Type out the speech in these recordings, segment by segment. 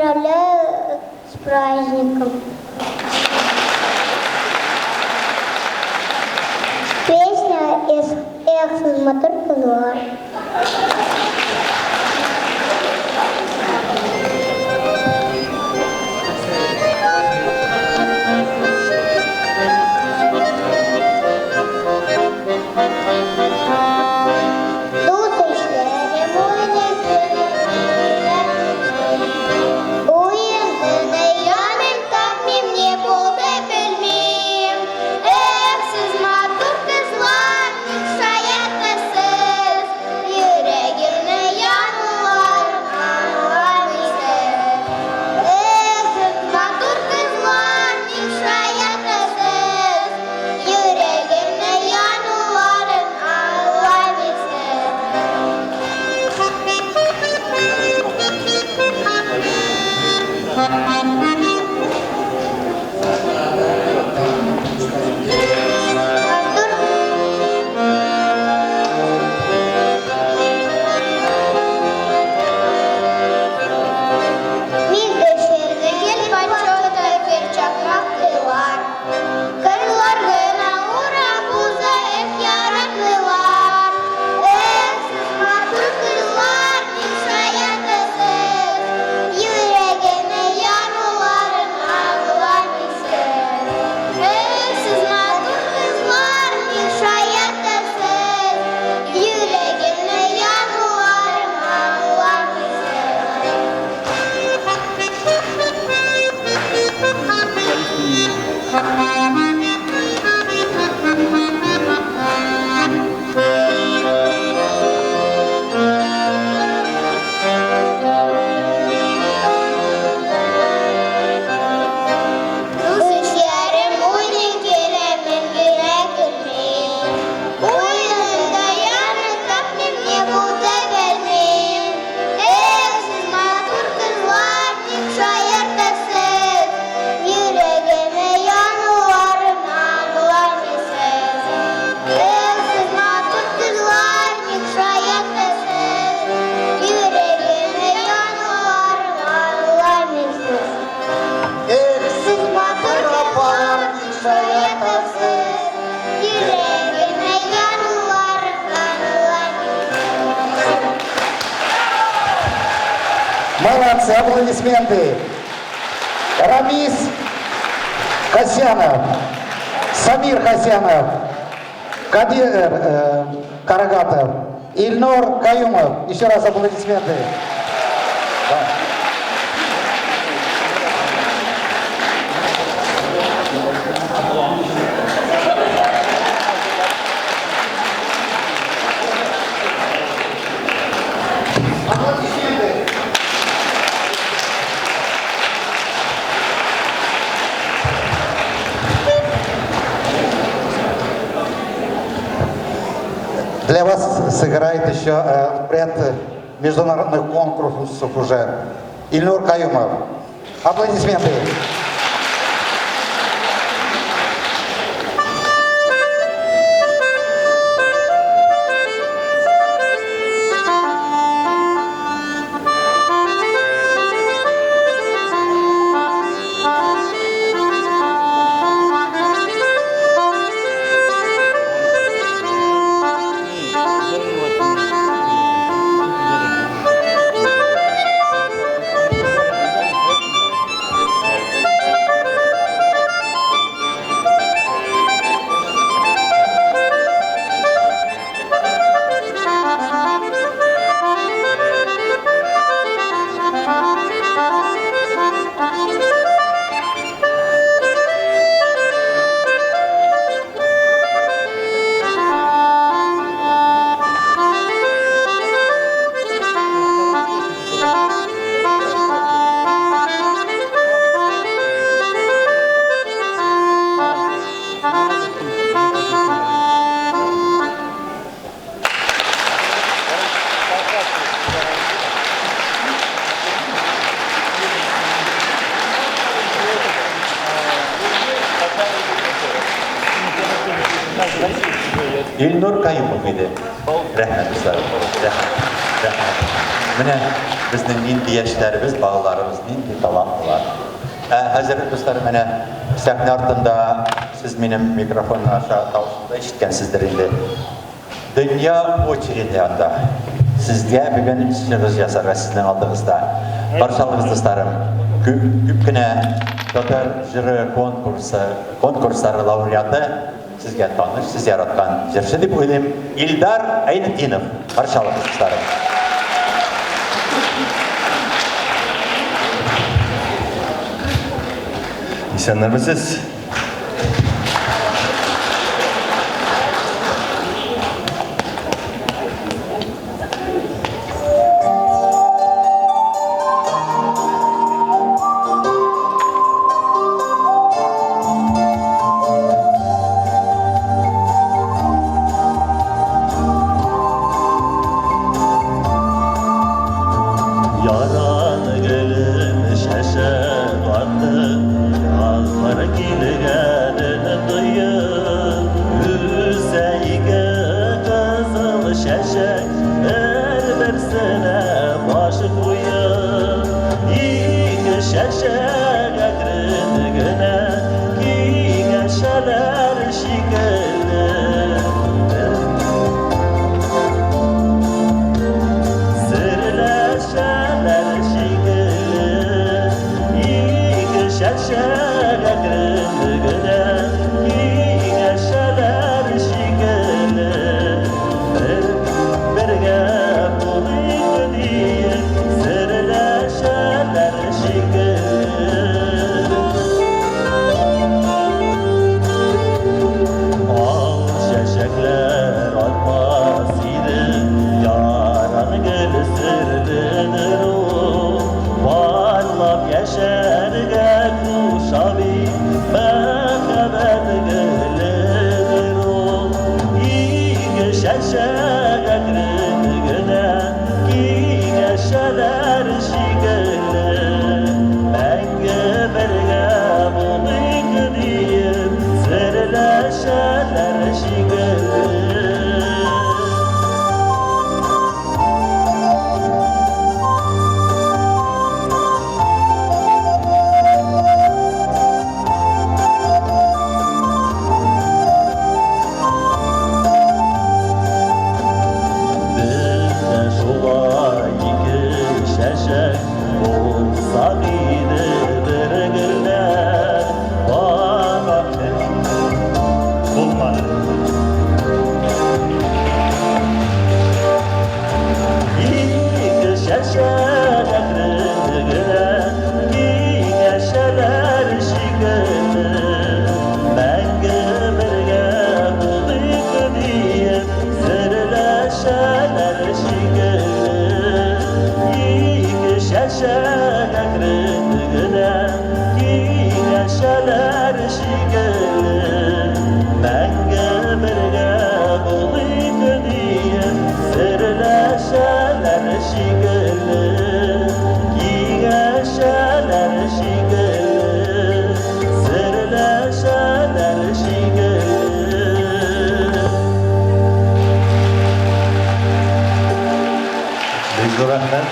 Поздравляю с праздником. Песня из «Эх, только». Молодцы, аплодисменты. Рамис Хасянов, Самир Хасянов, Кадир Карагатов, Ильнур Каюмов. Еще раз аплодисменты. Для вас сыграет еще пред международных конкурсов уже Ильнур Каюмов. Аплодисменты. İlnur Kayımov idi. Rəhmət bizlər. Rəhmət. Rəhmət. bizning nindi yoshlarimiz, bolalarimiz nindi talantlar. Hazır dostlarım, mana sahne ardında siz benim mikrofonun aşağı tavsiyada eshitgansizdir endi. Dünya очередida sizga bugun ishimiz yasaga sizning oldingizda. Barchalaringiz dostlarım, ko'pgina Tatar jiri konkurslari laureati sizga tanish, siz yaratgan jirchi deb o'ylayman. Ildar Aynetdinov. Barchalaringiz dostlarım. İnsanlarımız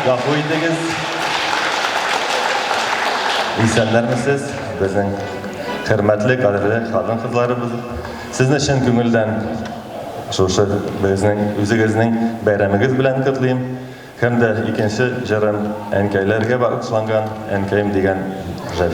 Gafuydigiz. İnsanlarımız bizning hurmatli qadrli xotin qizlarimiz. Sizni chin ko'ngildan shu bizning o'zingizning bayramingiz bilan qutlayman. Hamda ikkinchi jirim ankaylarga bag'ishlangan ankayim degan jir.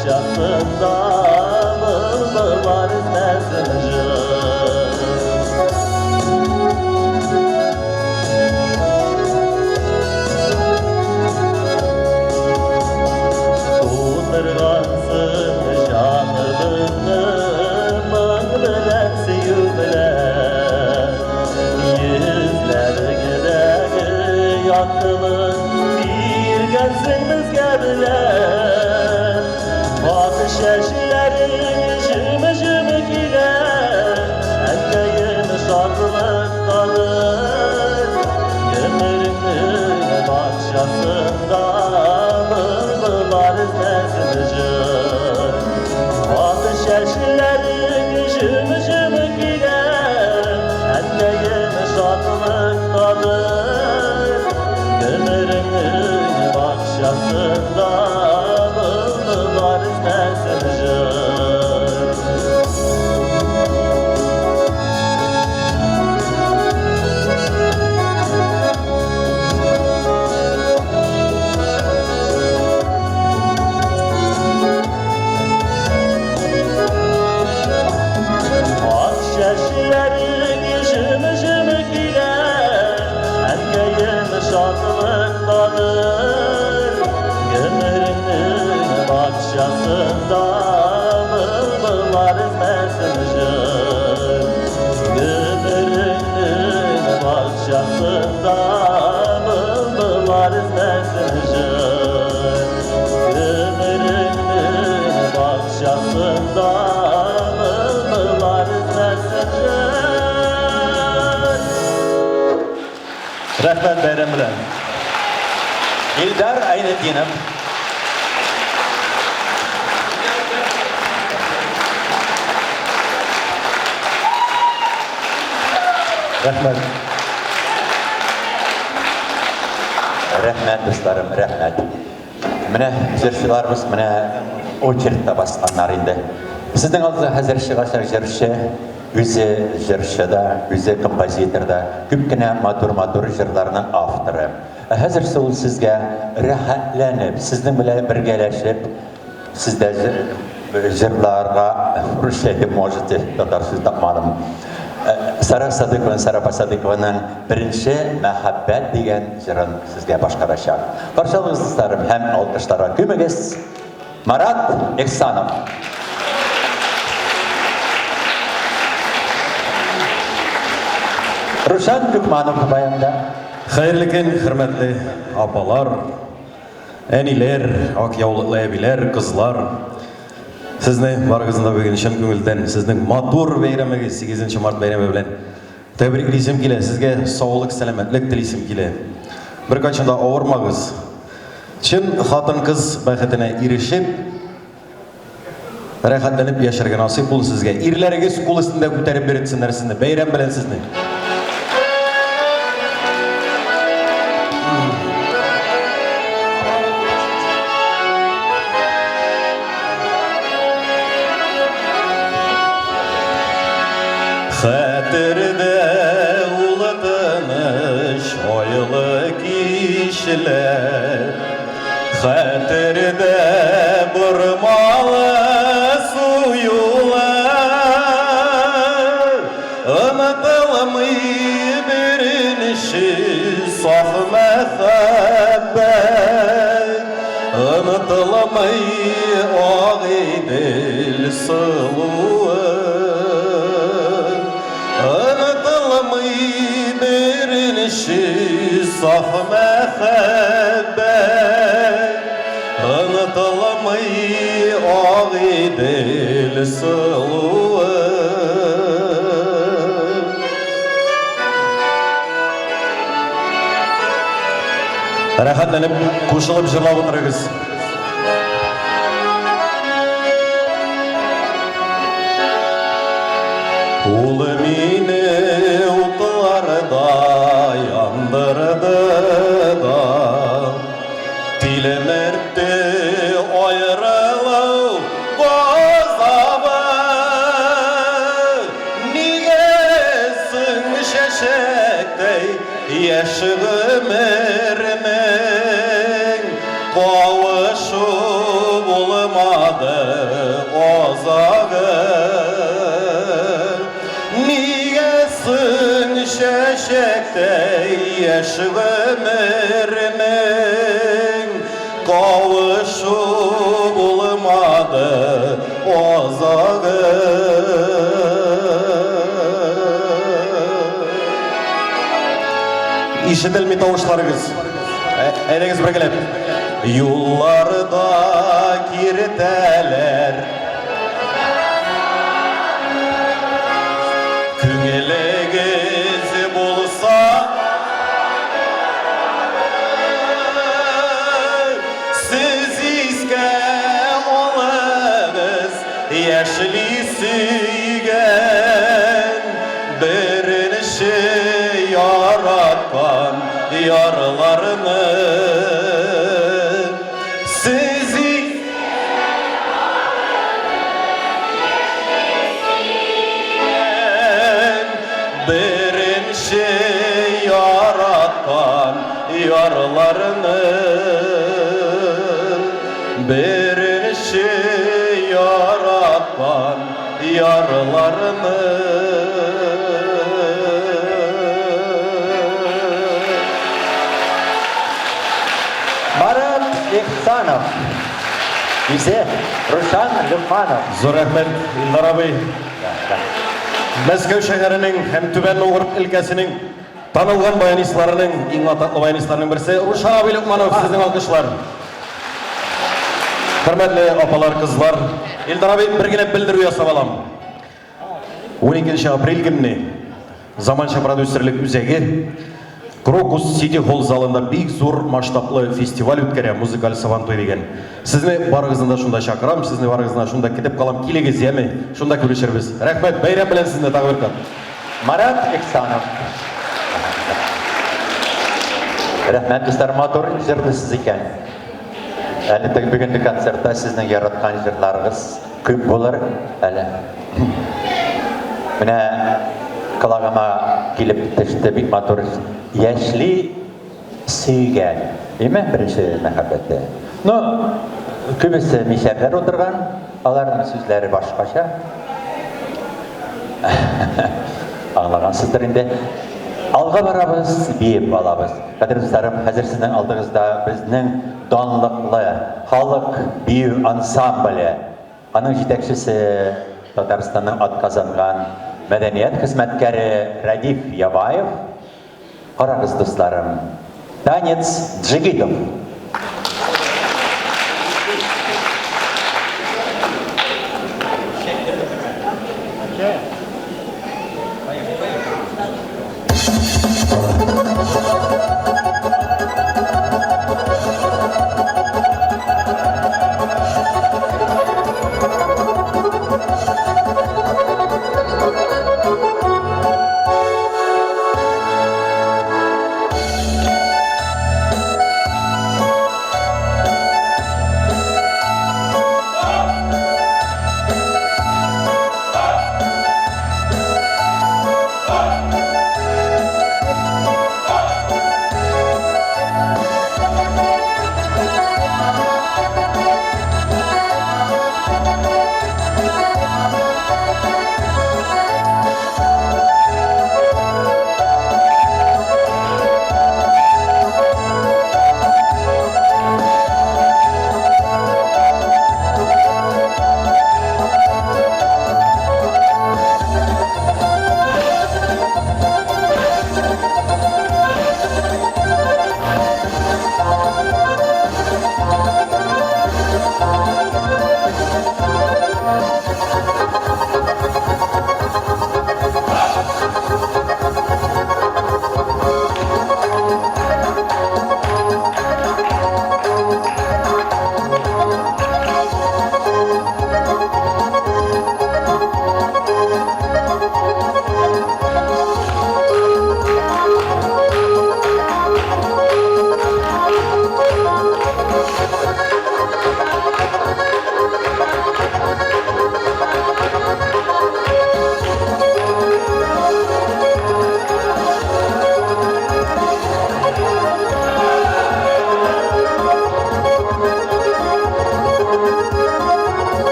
bakşasında bılbıllar izlesin Tuğdırgansın canını mıngılar seyüler Yüzler gidegi yattılın bir gözümüz geldiler Bakış eşlerin jımı jımı gider Endeyin şadlıktadır Gömürünün bakşasında bılbıllar izlesin jır Bakış eşlerin jımı jımı gider Endeyin şadlıktadır Gömürünün bakşasında bılbıllar izlesin jır Şeşlerin jımı jımı gider Engeyin şadlıktadır Gömürünün bakşasında bılbıllar izlesin jır Gömürünün bakşasında bılbıllar izlesin jır Gömürünün bakşasında bılbıllar izlesin jır Rahmet bayram bilen İldar Aynetdinov. Rahmet Rahmet dostlarım, rahmet. Mine jırşılarımız mine очередьte basqanlar indi. Sizden aldığınız hazır şıqaşaq jırşı, yüzü jırşıda, yüzü kompozitorda, küpkine matur jırlarının avtoru. Hazır sol sizge rahatlanıp, sizden bile birgeleşip, sizde jırlarga rüşşeydi mojiti kadar söz tapmadım. Sara Sadıkova, Sara Sadıkova'nın birinci Mehabbet degan jırın sizge başqaracaq. Barşalığınız dostlarım, hem alkışlara kömügiz. Marat Eksanov. Ruşan Türkmanov bayanda. Hayırlı gün, hürmetli abalar, eniler, akyavlıklı ebiler, kızlar. Sizni bargızında bugün şen köngülden, sizning matur beyremiz 8. Mart beyremi bilen tebrikleysim kile, sizge sağlık, selametlik dileysim kile. Bir kaçında ağırmağız. Çin hatın kız bəxetine erişip, rahatlanıp yaşarga nasip bul sizge. İrlerigiz kul üstünde küterip beritsinler sizni. Beyrem bilen sizni. Xatirde ulatınış oylı kişiler Xatirde burmalı suyular Unutulmay birinişi saf mehabbet Unutulmay ağ idil sılığı Unutulmay birinişi saf mehabbet Unutulmay ağ idil sılığı Rahatlanıp kuşulup jırlap oturuguz. Ул meni utlarda yandırdı da Dilemerdi ayrılık gazabı Nigesin şeşektey yaşığım ermen Kavuşu bulmadı озағы Nigesin şeşektey yeşil ömrümün Kavuşu bulmadı ozağı İşitilmi tavuşlarınız Eğleniz birgelep Yollarda kirteler Küngeleğiz bulsa Siz iske olağız Yeşili süygen Birinişi yaratkan Yarlarını Sizi Birinci yaratkan yarlarını Birinci yaratkan yarlarını Marat İhsanov, bize Ruşan Lüfmanov. Zor rahmet İlдар abi Мәскәү шәһәренең һәм Түбән Новгород өлкәсенең танылган баянистларының иң атаклы баянистларының берсе Рушан абый Лукманов сезнең алкышлар. Хөрмәтле апалар, кызлар, Илдар абый бер генә белдерү ясап алам. 12 апрель көнне заманча продюсерлек үзәге Крокус Сити Холл залында бик зур масштаблы фестиваль үткәрә, музыкаль сабантуй дигән. Сезне барыгызны да шунда чакырам, сезне барыгызны шунда китеп калам, килегез яме, шунда күрешербез. Рәхмәт, бәйрәм белән сезне тагы бер кат. Marat İhsanov. Рәхмәт, достар, матур җырлы сез икән. Әле теге бүгенге концертта сезнең яраткан җырларыгыз күп булыр әле. Менә Калагама килеп төште бик матур яшьли сөйгән. Име беренче мәхәббәте. Ну, күбесе мишәрләр утырган, аларның сүзләре башкача. Аңлагансыздыр инде. Алга барабыз, биеп алабыз. Кадерле достарым, хәзер сезнең алдыгызда безнең данлыклы халык бию ансамбле. Аның җитәкчесе Татарстанның атказанган мәдәният хезмәткәре Радиф Ябаев. Карагыз, дусларым, танец джигитов.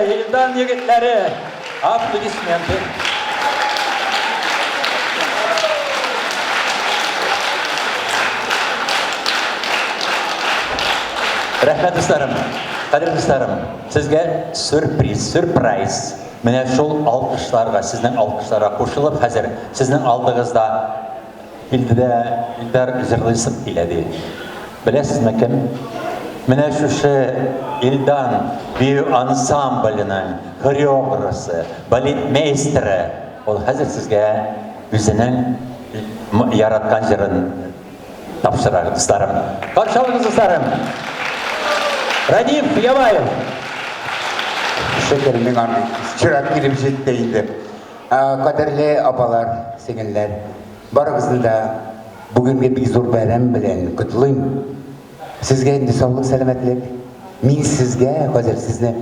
İldan yigitleri, aplodismenti. Rahmet dostlarım, kadir dostlarım, sizge sürpriz. Mene şol alkışlarga, sizden alkışlara koşulup hazır, sizden aldığınızda İldar zırlısıp iledi. Bilesizmi kim? Mene şu İldan bir ansamblının koreografisi, baletmeisteri. Ol hazır sizge yüzünün yaratkan jırın tapşırar dostlarım. Karşılığınız dostlarım. Radim Yabayev. Şekerim ben çırak girip jetteydi. Kaderli apalar, seginler. Barınızda da bugünkü bir zor bayram bilen kutlayım. Sizge indi sağlık, selametlik. Min sizge, hazır sizni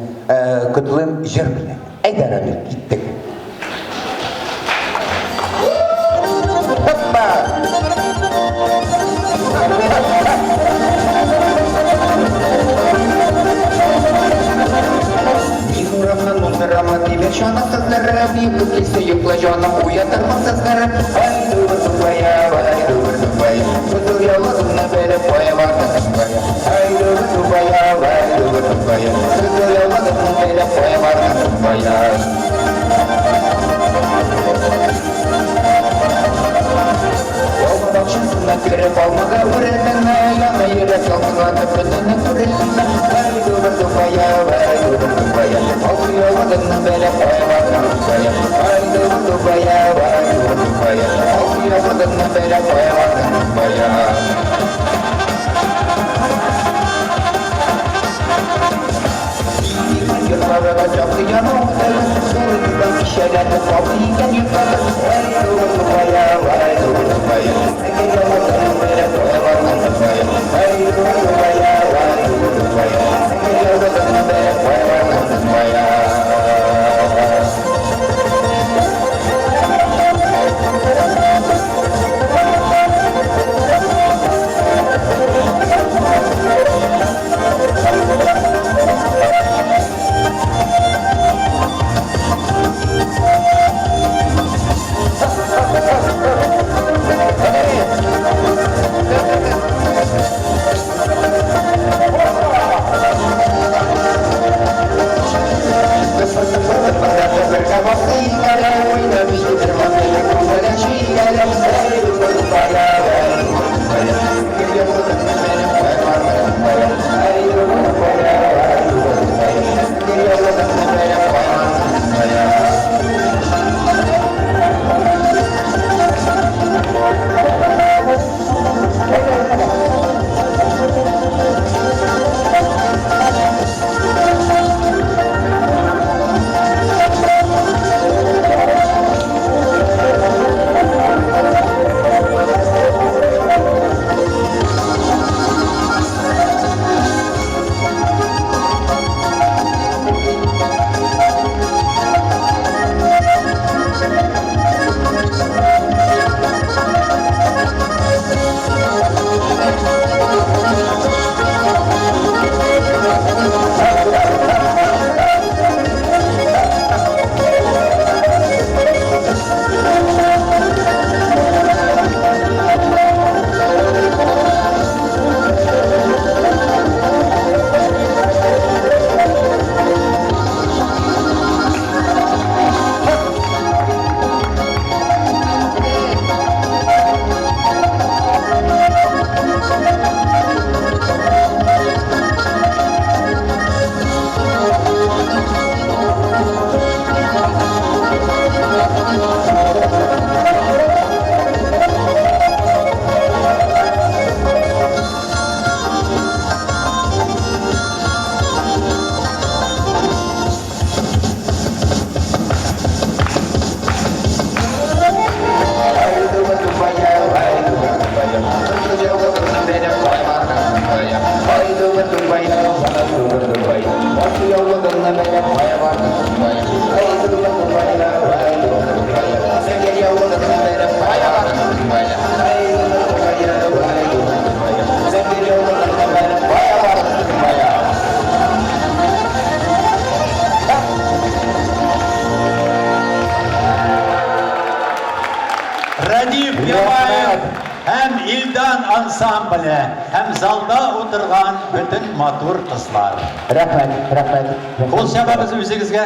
kutlayım jır bilen. Aydara bir gittik. Hoppa! Şana sazlara bir kutlusu yukla canım uyatırma sazlara. Vay dur baya, vay dur baya. Kutul yollarına böyle boya vardı baya. Vay dur baya, vay dur baya. Kutul yollarına böyle boya vardı baya. Yolun başında görüp almaga vurulana. Yana yürek yoluna tıpkıdığını kurulana. Vay dur baya, vay dur baya. Al yollarına böyle boya vardı baya. Vay dur baya, vay dur baya. Al yollarına böyle boya vardı baya. Yıllara çaptı yanımda. Sorundan bir şeyler de kaldı yıkadı. Vay dur baya, vay dur baya. Ege yollarına böyle boya vardı baya. Vay dur baya, vay dur baya. Ege yollarına böyle boya vardı baya. Радиф Ябаев һәм Илдан ансамблі һәм залда отырған бүтін матур қызлар. Рахмет. Қол шабыңыз өзіңізге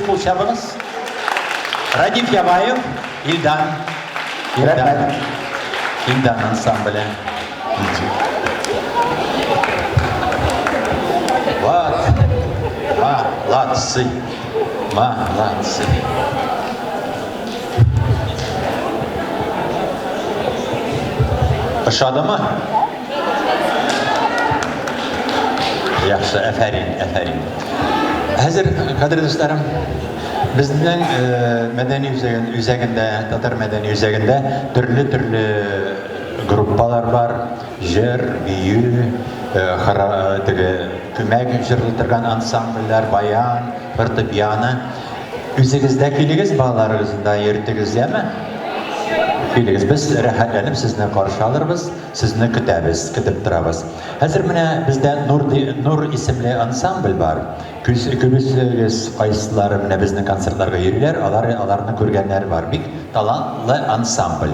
қол шабыңыз. Радиф Ябаев, Илдан ансамблі. Молодцы. Aşağıda mı? Yaxşı, əfərin. Hazır, qadir dostlarım, bizden medeni üzerinde, Tatar medeni üzerinde türlü gruppalar var. Jır, büyü, kümək jırıltırgan ansambller, bayan, fortepiano. Üzerinizde kiliniz bağlarınızda yertiniz mi? Kiliniz, biz rəhatlanıb sizinle qarşı alırız, sizinle kütüb durarız. Hazır bizde Nur isimli ansambl var. Kübüsüz qaysıları bizden konsertlarga yürürler, alarını görgenler var. Bir talantlı ansambl.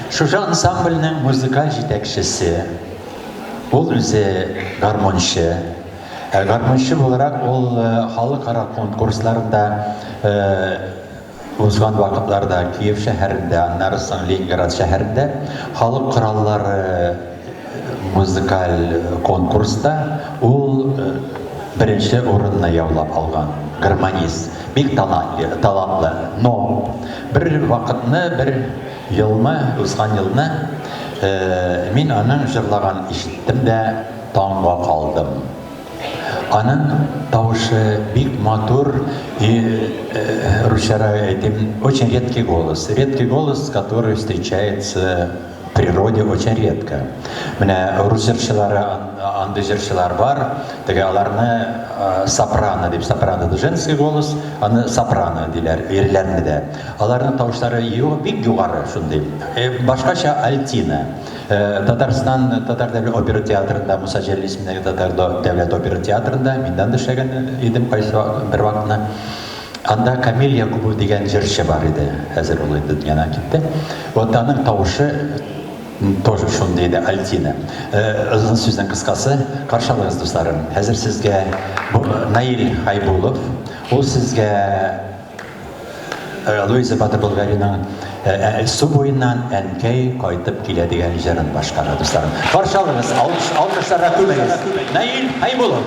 Şu ansamblinin müzikal yetekçisi, ol üzü garmonçı. Garmonçı olarak ol halkara konkurslarında uzman vakıtlarda Kiyev şehirinde, Narıstan Leningrad şehirinde halk kralları müzikal konkursta ol birinci orunna yavlap algan garmonist. Bir talantlı. No. Bir vakıtını, bir yılmı, uzman yılını min onun jırlagan işittim de tağımga kaldım. Onun tavışı bik matur, Русяра этим очень редкий голос, который встречается в природе очень редко. Менә русерчылары, андыжырчылар бар, теге аларны сопрано дип, сопрано да женский голос, аны сопрано диләр, ирләрне дә. Аларның тавышлары бик югары шундый. Башкача альтина. Татар дәүләт опера театрында, Муса Җәлил исемендәге Татар дәүләт опера театрында миндән эшләгән идем кайсы бер вакытны. Анда Камил Якубов дигән җырчы бар иде. Хәзер ул инде дөньядан китте. Вот аның тавышы тоже шундый иде, альтина. Озын сүзнең кыскасы, каршы алыгыз дусларым. Хәзер сезгә Наил Хайбулов, ул сезгә Луиза Батыр Болгариның Су буеннан әнкәй кайтып килә дигән җырын башкара дусларым. Каршы алыгыз, алкышларга күмегез. Наил Хайбулов.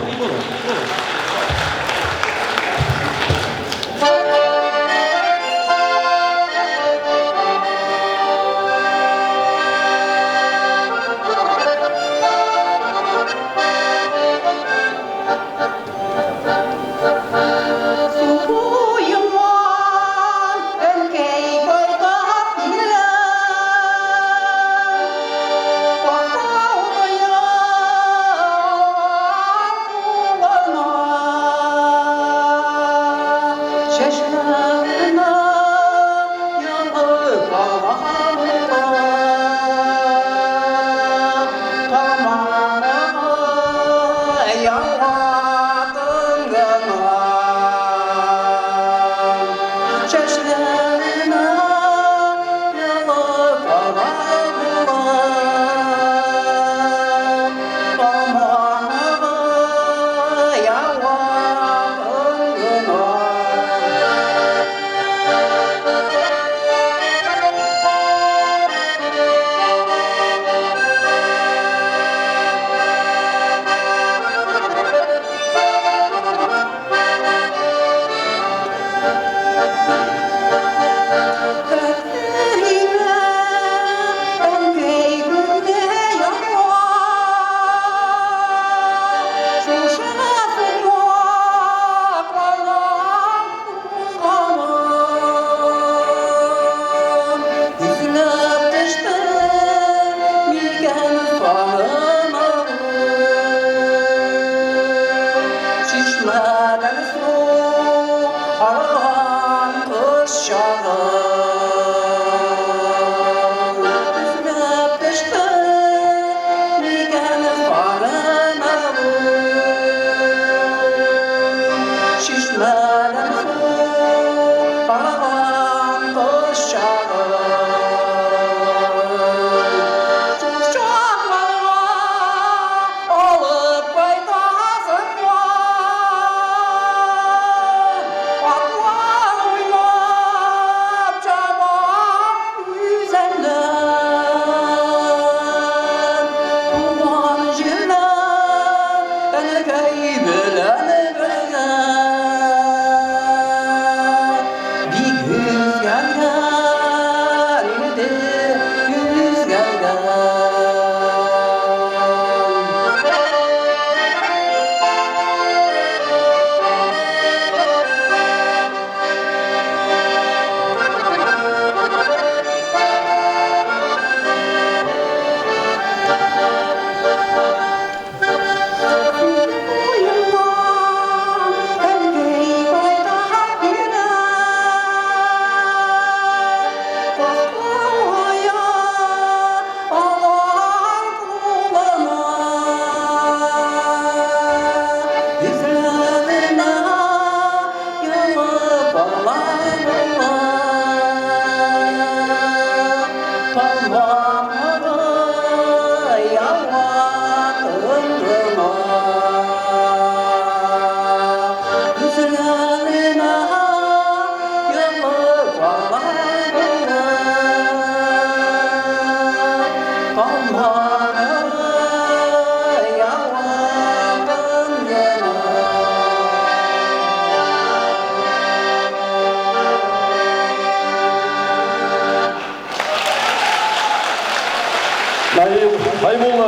Hayboldu.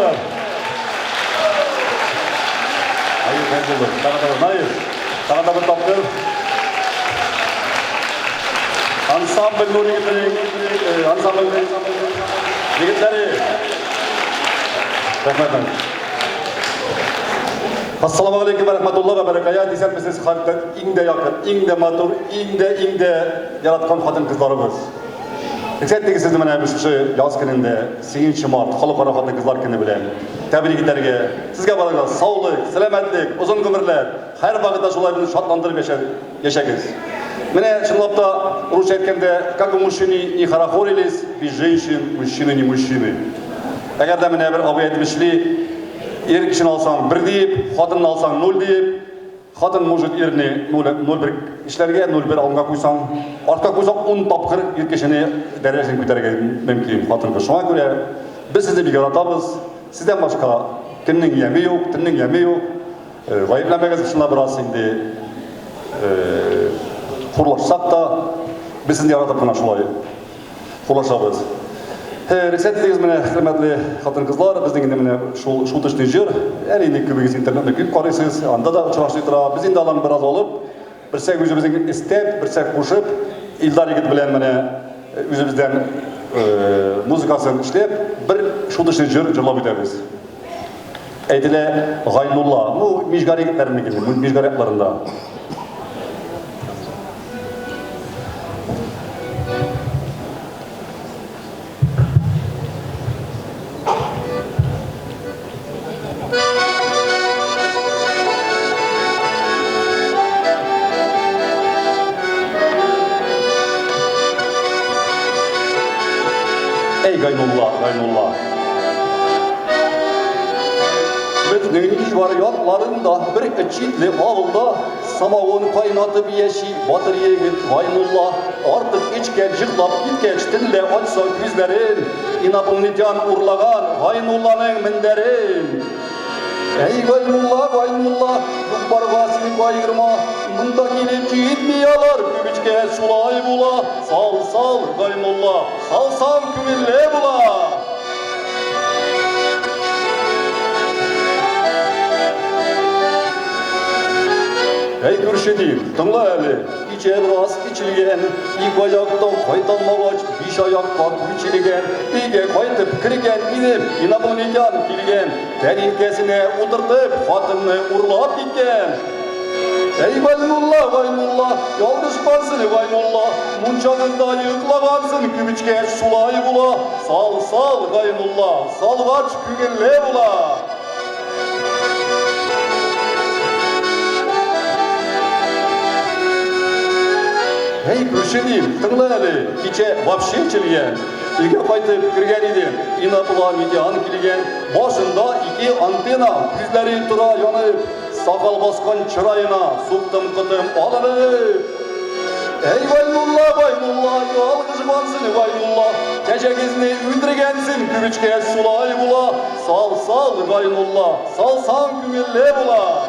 Hayboldu. Tağda bir tapkır. Ansambl nuri gitleri. Ansambl yigitleri. Rahmet. Assalamu alaikum ve rahmetullah ve berekayat. Desen misiniz halktan inde yakın, inde matur, inde yaratkan kadın kızlarımız. Eksettik siz mene bir şu yaz gününde 8 Mart Halkara Kadın Kızlar Günü bilen tebriklerge sizge barınglar sağlık, selametlik, uzun ömürler her vakitte şolay bizi şatlandırıp yaşayız. Mene şunlap da Rusça etkende как мужчины не хорохорились без женщин, мужчины не мужчины. Eğer de mene bir abu etmişli er kişini alsan 1 deyip, kadını alsan 0 deyip, kadın mujit erini 0,1 işlerge 0,1 alınga koysan, arka koysan 10 tapkır er kişini derecesini köterge mümkün kadınga. Şuna göre biz sizi bir yaratабыз, sizden başka kimnin yemi yok, tinin yemi yok. Gayiplenmeniz şuna biraz şimdi kurlaşsak da biz sizi yaratıp buna şulay kurlaşabız. Рецептіңіз міне құрметті қатын қызлар, біздің міне шултышный жер, әрине көбігіз интернетте көп қарайсыз, анда да ұшырашты тұра. Біз енді алан біраз алып, бірсек өзіміздің істеп, бірсек қошып, Илдар егіт білен міне өзімізден музыкасын ішлеп, бір шултышный жер жырлап өтеміз. Әйтіле Ғайнулла, бұл межгар егіттеріне келген, межгар егітлерінде. Ey Gaynullah. Bizning yatlarında bir içitli avılda samavun kaynatıp yeşi batır yegit Gaynullah. Artık içken jıklap gitkeç tille açsa yüzlerin inapılnican urlagan Gaynullah'ın minderin. Ey Gaynullah, yukbarga seni bayırma, bunda gelip gitmiyorlar, kübüçke sulay bula. Sal Gaynullah, salsam kümülle bula. Ey Kürşidim, tınla eli, içe biraz içilgen, ilk ayakta kaytalmavaç, biş ayakta küçilgen, ige kaytıp kirgen, inip, inapılnican kilgen, teninkesine oturtup, hatını urlap gitken. Ey Gaynullah, yalgışpansın Gaynullah, munçanızda yıklagansın kübüçke sulay bula. Sal Gaynullah, salgaç kügelle bula. Ey Kürşidim, tınla eli, kiçe vapşe çilgen, ige kaytıp kirgen idin, inapıla midyan kilgen, başında 2 antena, yüzleri tura yanıp, sakal baskan çırayına suktum kıtım alınıp. Ey Gaynullah, yalgışmansın Gaynullah, keçekizni ündürgensin kübüçke sulay bula. Sal Gaynullah, salsam kümülle bula.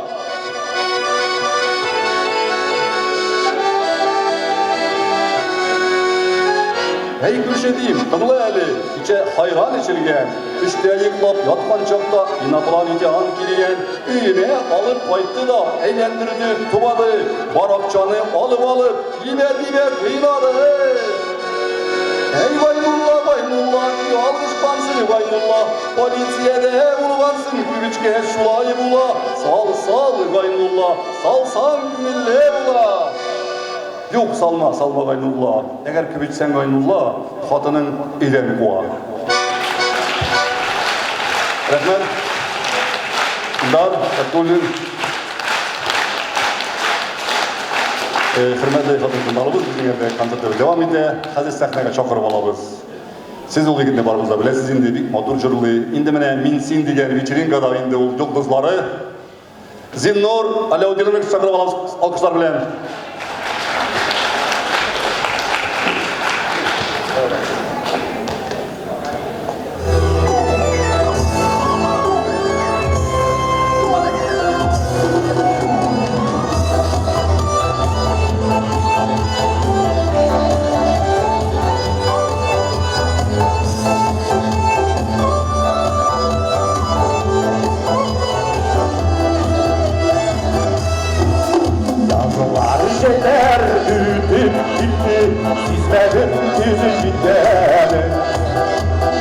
Ey Kürşidim, tınla eli, içe hayran içilgen, işte yıklap yatkan çakta inapılan itihan kilgen, üyüne alıp kayttı da eğlendirdi, tumadı, barakçanı alıp, dibe kıynadı. Ey Gaynullah, yalgışpansın Gaynullah, polisiyede ulgansın kübüçke sulay bula. Sal Gaynullah, salsam kümülle bula. Yok salma Gaynullah. Eğer kübüçsen Gaynullah, kadının ileri koğa. Rahmet. Dar, Abdülün. Hürmetli kadın kızlarımız bizim yerde konsertleri devam ede. Hazır sahneye çakırıp alabız. Siz ol egitne barımızda bilesiz indi bir matur jırlı. Indi mene minsin digen вечеринкада indi ol yıldızları. Zinnur, Alaudin'in çakırıp alabız alkışlar bilen.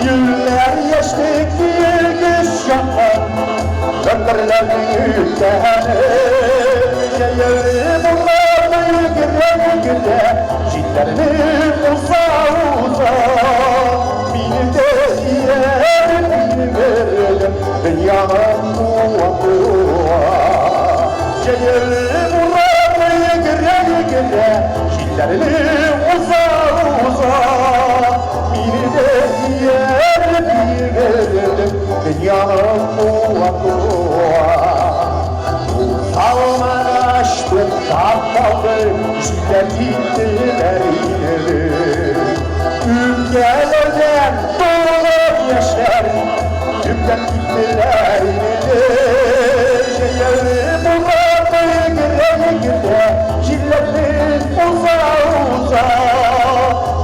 Yıllar geçtik bir güç yapan ömürlerin ülkeni Şehirli bunlarla yürüye Şillerini uza Beni de yerini verelim Dünyanın muvakkığa Şehirli bunlarla yürüye Şillerini uza Beni de yerini verelim Dünyanın muvakkığa Salman açtı, kapalı, şiddet gittiler ileri Ülkelerden dolu yaşlar, şiddet gittiler ileri Şehirli bunlarla gire, şiddetin uza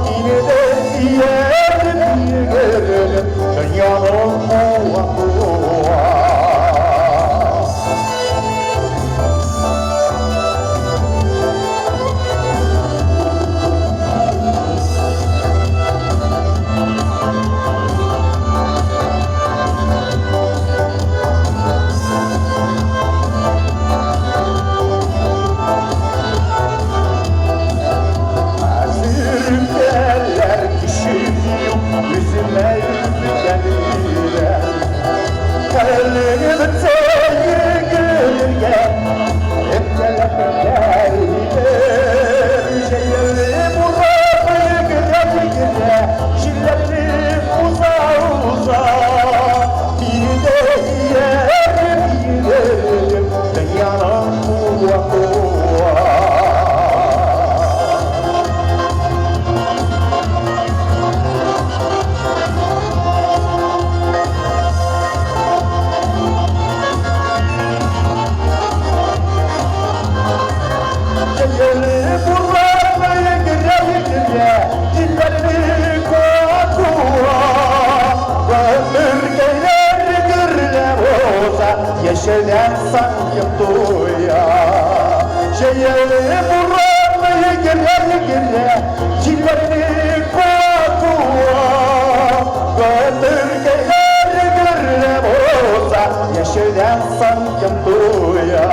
Yine de yerini verelim, dünyanın muvakkığa Yeşilden sanki duya Şehirli buranı gire Çillerini kokuğa Götürgeler gırre boza Yeşilden sanki duya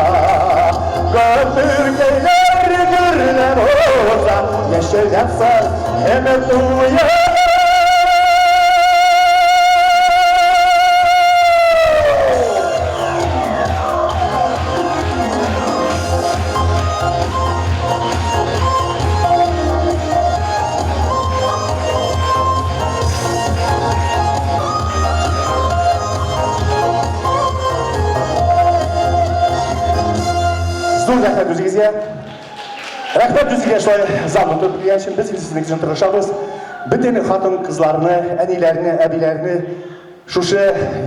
Götürgeler gırre boza Yeşilden sanki duya Rahmet o'zingizga. Rahmat o'zingizga shu zamon to'plgan için biz sizning uchun tirishamiz. Bütün xotin qizlarni, anilarini, abilarini şuşu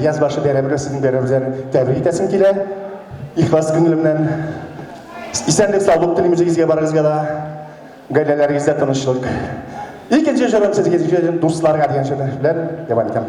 yazbaşı beraber sizning beraber tebrik etasim kelar. İxlos ko'nglimdan isanlik sog'lik tilimizga baringizga da gaylalaringizda tinchlik. İkinci sorum sizga do'stlarga degan so'z bilan davom etaman.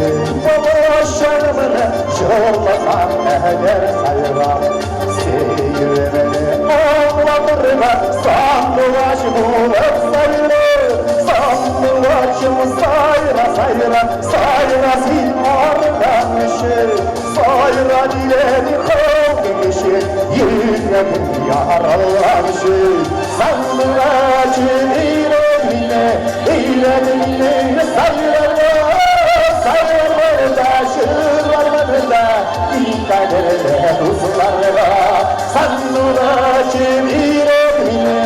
Babuşanımını yollasam eğer sayılar Seyirmeni ağlatırma sandılaç bulup sayılır Sandılaçım sayra sayra sayra zinardan üşür Sayra dileni kavgın üşür yüreğim yaralanmışır Sandılaçın ilerine ilerine sayra Sayırlarda, şırlarlarda, İlkaderle, huzurlarda Sandılaçım ilerine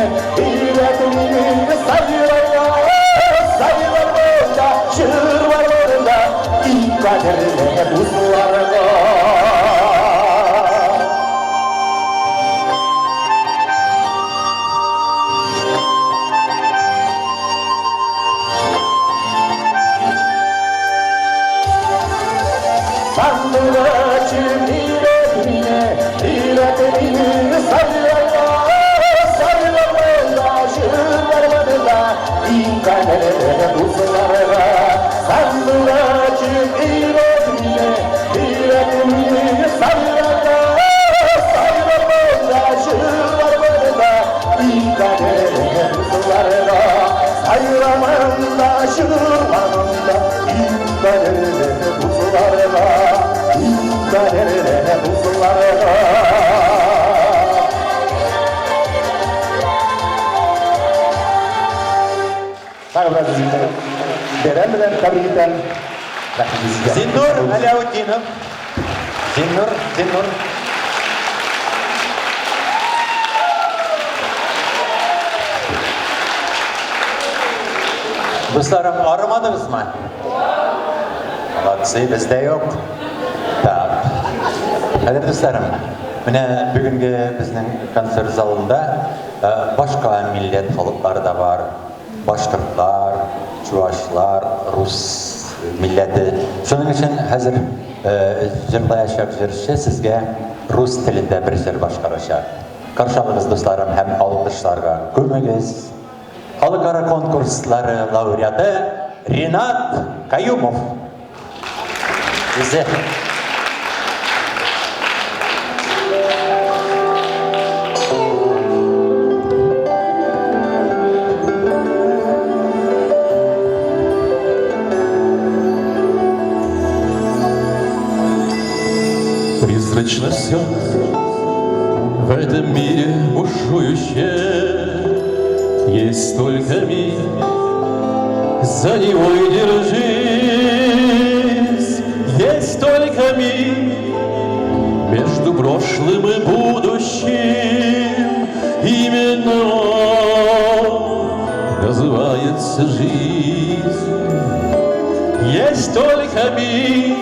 sayırlarda, şırlarlarda İlkaderle, huzurlarda Sandılaçım ilerine sayırlarda, şırlarlarda İlkaderle, huzurlarda Sandılaçım ilerine sayırlarda, şırlarlarda İlkaderle, huzurlarda Sayıramanda, şırlarında İlkaderle, huzurlarda İlkaderle, huzurlarda Sayılar sizinle Berem'den tabiinden Zinnur Alauddinov. Zinnur. Dostlarım aramadınız mı? Молодцы, bizde yok. Tamam. Hadi dostlarım, mine bugünkü bizning konsert zalında başka millet halkları da var. Başkırtlar, Çuvaşlar, Rus milleti. Şunun için hazır jırlayacak jirişi sizge Rus tilinde bir jir başkarışar. Karşılığınız dostlarım hem alkışlarga kömegіз. Halkara konkursları laureatı Rinat Kayumov. Bize Призрачно все в этом мире бушующее, есть только миг, за него и держись, есть только миг между прошлым и будущим, именно он называется жизнь. Есть только миг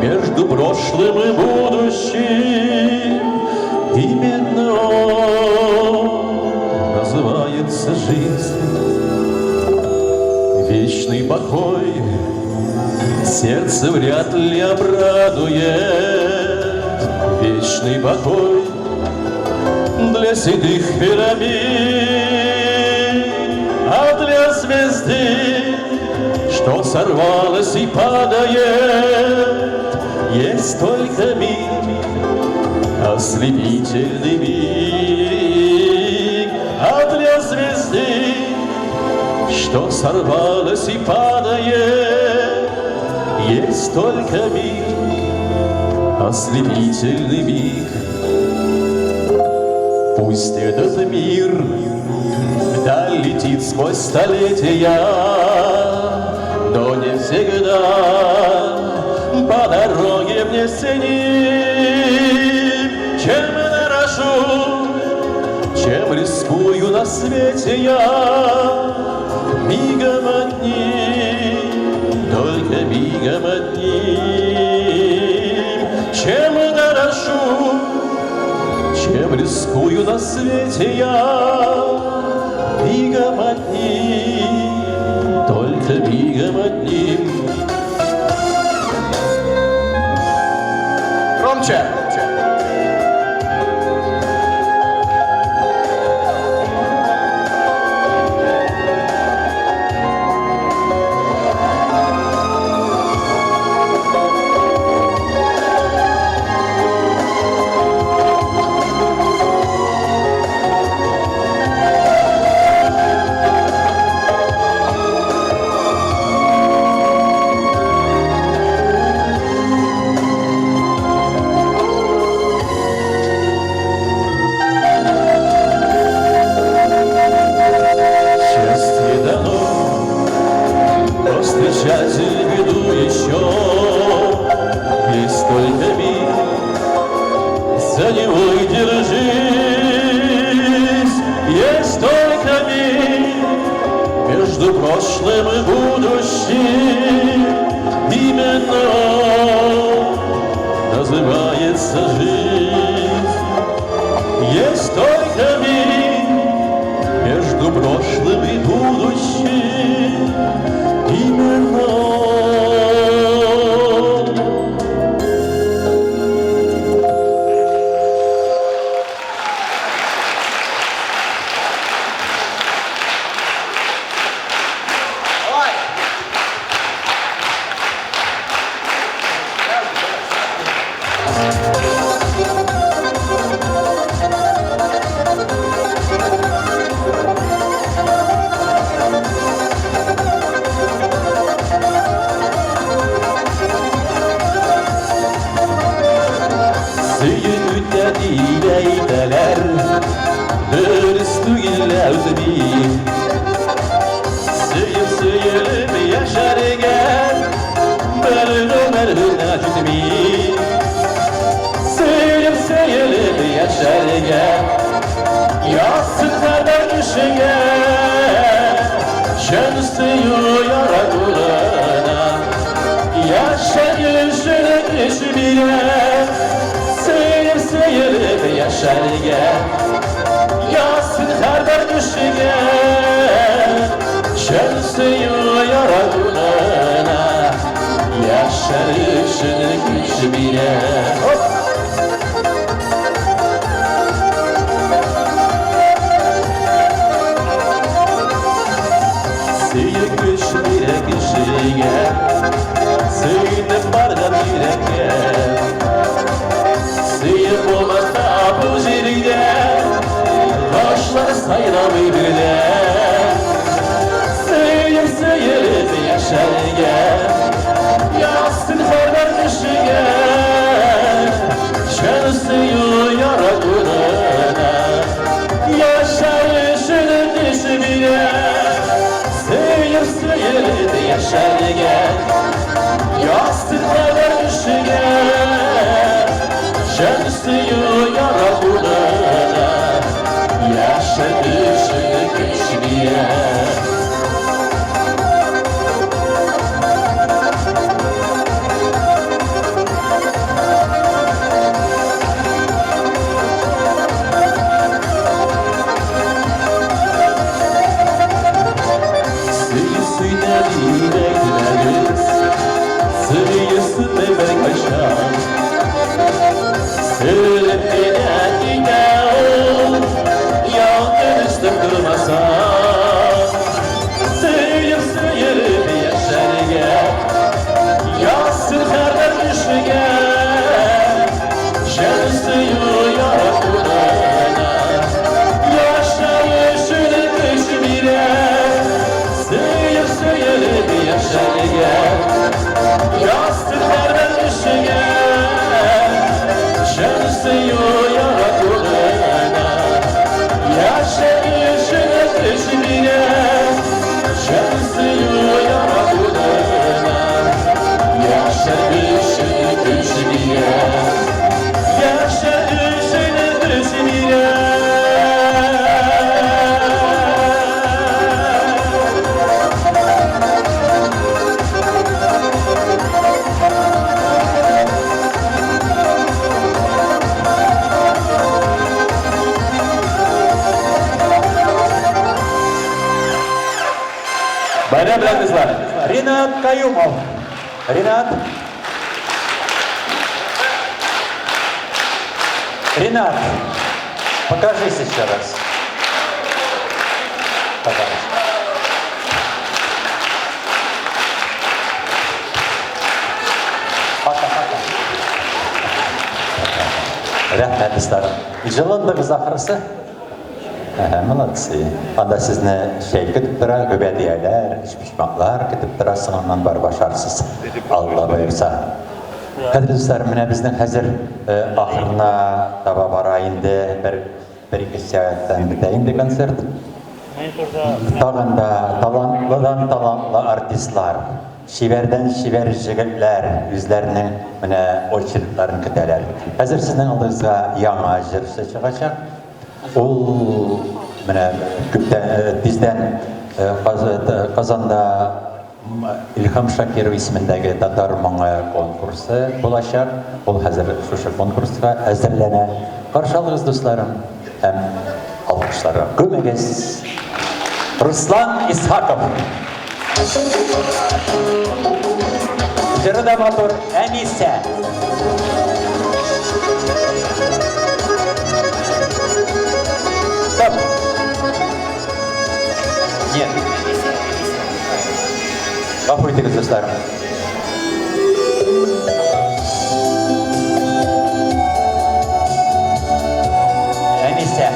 между прошлым и будущим, именно он называется жизнь. Вечный покой сердце вряд ли обрадует, вечный покой для седых пирамид, а для звезды, что сорвалась и падает, есть только миг, ослепительный миг, а для звезды, что сорвалась и падает, есть только миг, ослепительный миг. Пусть этот мир вдаль летит сквозь столетия, но не всегда по дороге мне с ним. Чем дорожу, чем рискую на свете я, мигом одним, только мигом одним. Чем дорожу, чем рискую на свете я, мигом одним, только мигом одним. Громче! прошлым и будущим. Именно называется жизнь. Есть только миг между прошлым и будущим. Именно Söylediler dürüstü illerdi. Söyüp yaşarken bölümer hünacütmi. Söyüp yaşarken yasın kadar düşen şen suyu yaratılana yaşar yüzüne düşmeye. Seyirip yaşarken yasın kadar düşen şen suyu yaratılana yaşar yüzüne düşmeye. Seyir güçlere güçlüye Seyirde barda yürekle Seyir olmazsa bu ziride Taşlar sayılamayabilir Seyirip yaşarken Yastın kadar düşen Şen suyu yaratılana Yaşar yüzüne düşmeye Seyirip yaşarken Yastın kadar düşen Şen suyu yaratılana Yaşar yüzüne düşmeye. Bayram bilen kızlar. Ринат Каюмов. Ринат. Ринат, покажись еще раз. Пожалуйста. Пока-пока. Рәхмәт достарым. Жылындыңыз ақырысы? Молодцы. Анда сезне шәй көтіп тұра, көбәдияләр, ішпішмақлар көтіп тұра, соңынан бар башарсыз. Алла бұйырса. Қадірлі достарым, міне біздің қазір ақырына таба бара енді бір-екі сәуаттан бітейінді концерт. Тағында талантлы артистлар, шиберден шибер жігітлер үзләрінің міне очередтарын көтәләр. Қазір сіздің алдыңызға яңа жыршы шығачақ. Ул менә күптән тиздән Kazanda İlham Şakirov ismindeki Tatar Manga konkursu bulaşar. Ol hazır şu konkursga hazırlana. Karşılığınız dostlarım hem alkışlara gömegez. Ruslan İshakov. Jırıda motor Enise. Stop. Нет. Гафуй ты, достарым. Enise.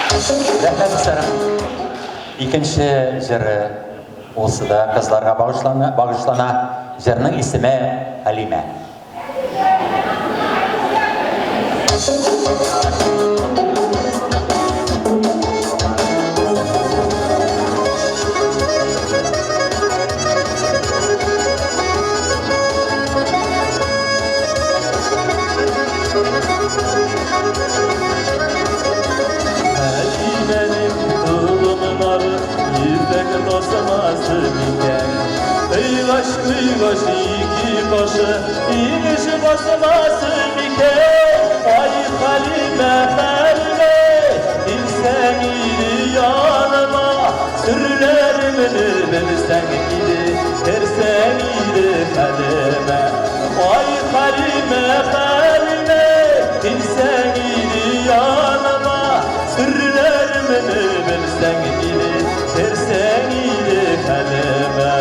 Rəhmət istərəm. İkinci jırı olsa da qızlarga bağışlana jırının ismi Halime. Halime'nin tulumları yüzden basamazdı iken Uyvaş uyvaş iki başı inişi basamazdı iken Ay Halime Halime İlsen idi yanıma Sürülerimin bilsen idi Tersen idi Halime Ay Halime Halime İlsen idi yanıma Sırlarımı bilsen idi, tersen idi kaleme.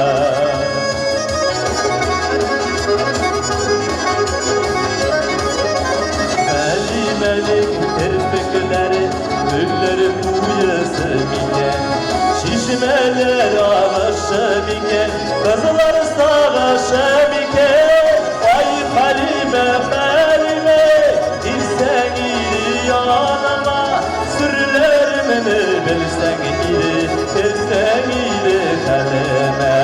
Halime'nin terfikleri, gülleri kuyusu iken Şişmeler ağaçı iken, kızlar savaşı iken Ay Halime, Halime, ilsen idi yanıma Sürülerimi bilsen idi, tersen idi kaleme.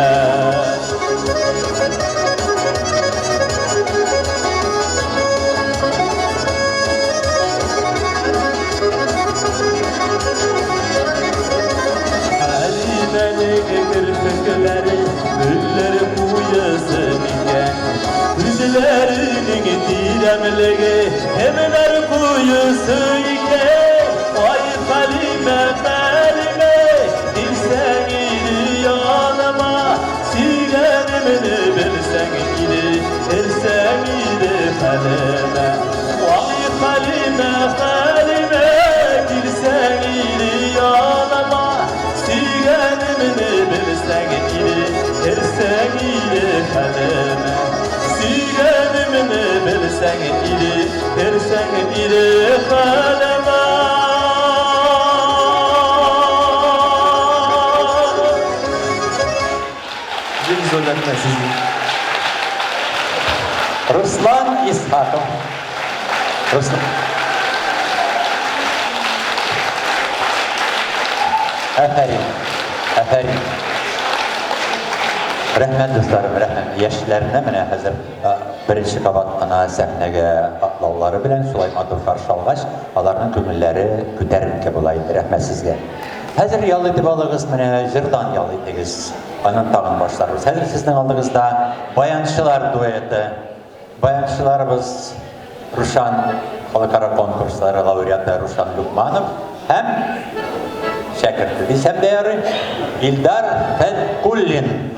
Halime'nin kirpikleri, gülleri kuyusu iken Yüzlerinin diremliği, hemler kuyusu iken Ay Halime, Halime, dilsen idi yanıma Silenimini bilsen idi, tersen idi kaleme Ay Halime, Halime, dilsen idi yanıma Silenimini bilsen idi, tersen idi kaleme Silenimini bilsen idi, tersen idi kaleme Ruslan İshakov. Ruslan. Aferin. Rəhmət dostlarım, rəhmət. Yaşlarına mənə hazır birinci qabat ana səhnəyə atlavları bilən Sulaymadır qarşalğaç, onların kömülləri kütərimkə bulaydı. Rəhmət sizə. Hazır yalı itibalığız mənə jırdan yalı idiniz. Anın tağın başlarımız. Hazır sizin aldığınızda bayançılar dueti. Bayançılarımız Ruşan Halkara konkursları laureatı Ruşan Lukmanov hem şəkirdi. Biz hem değerli İldar Fedkullin.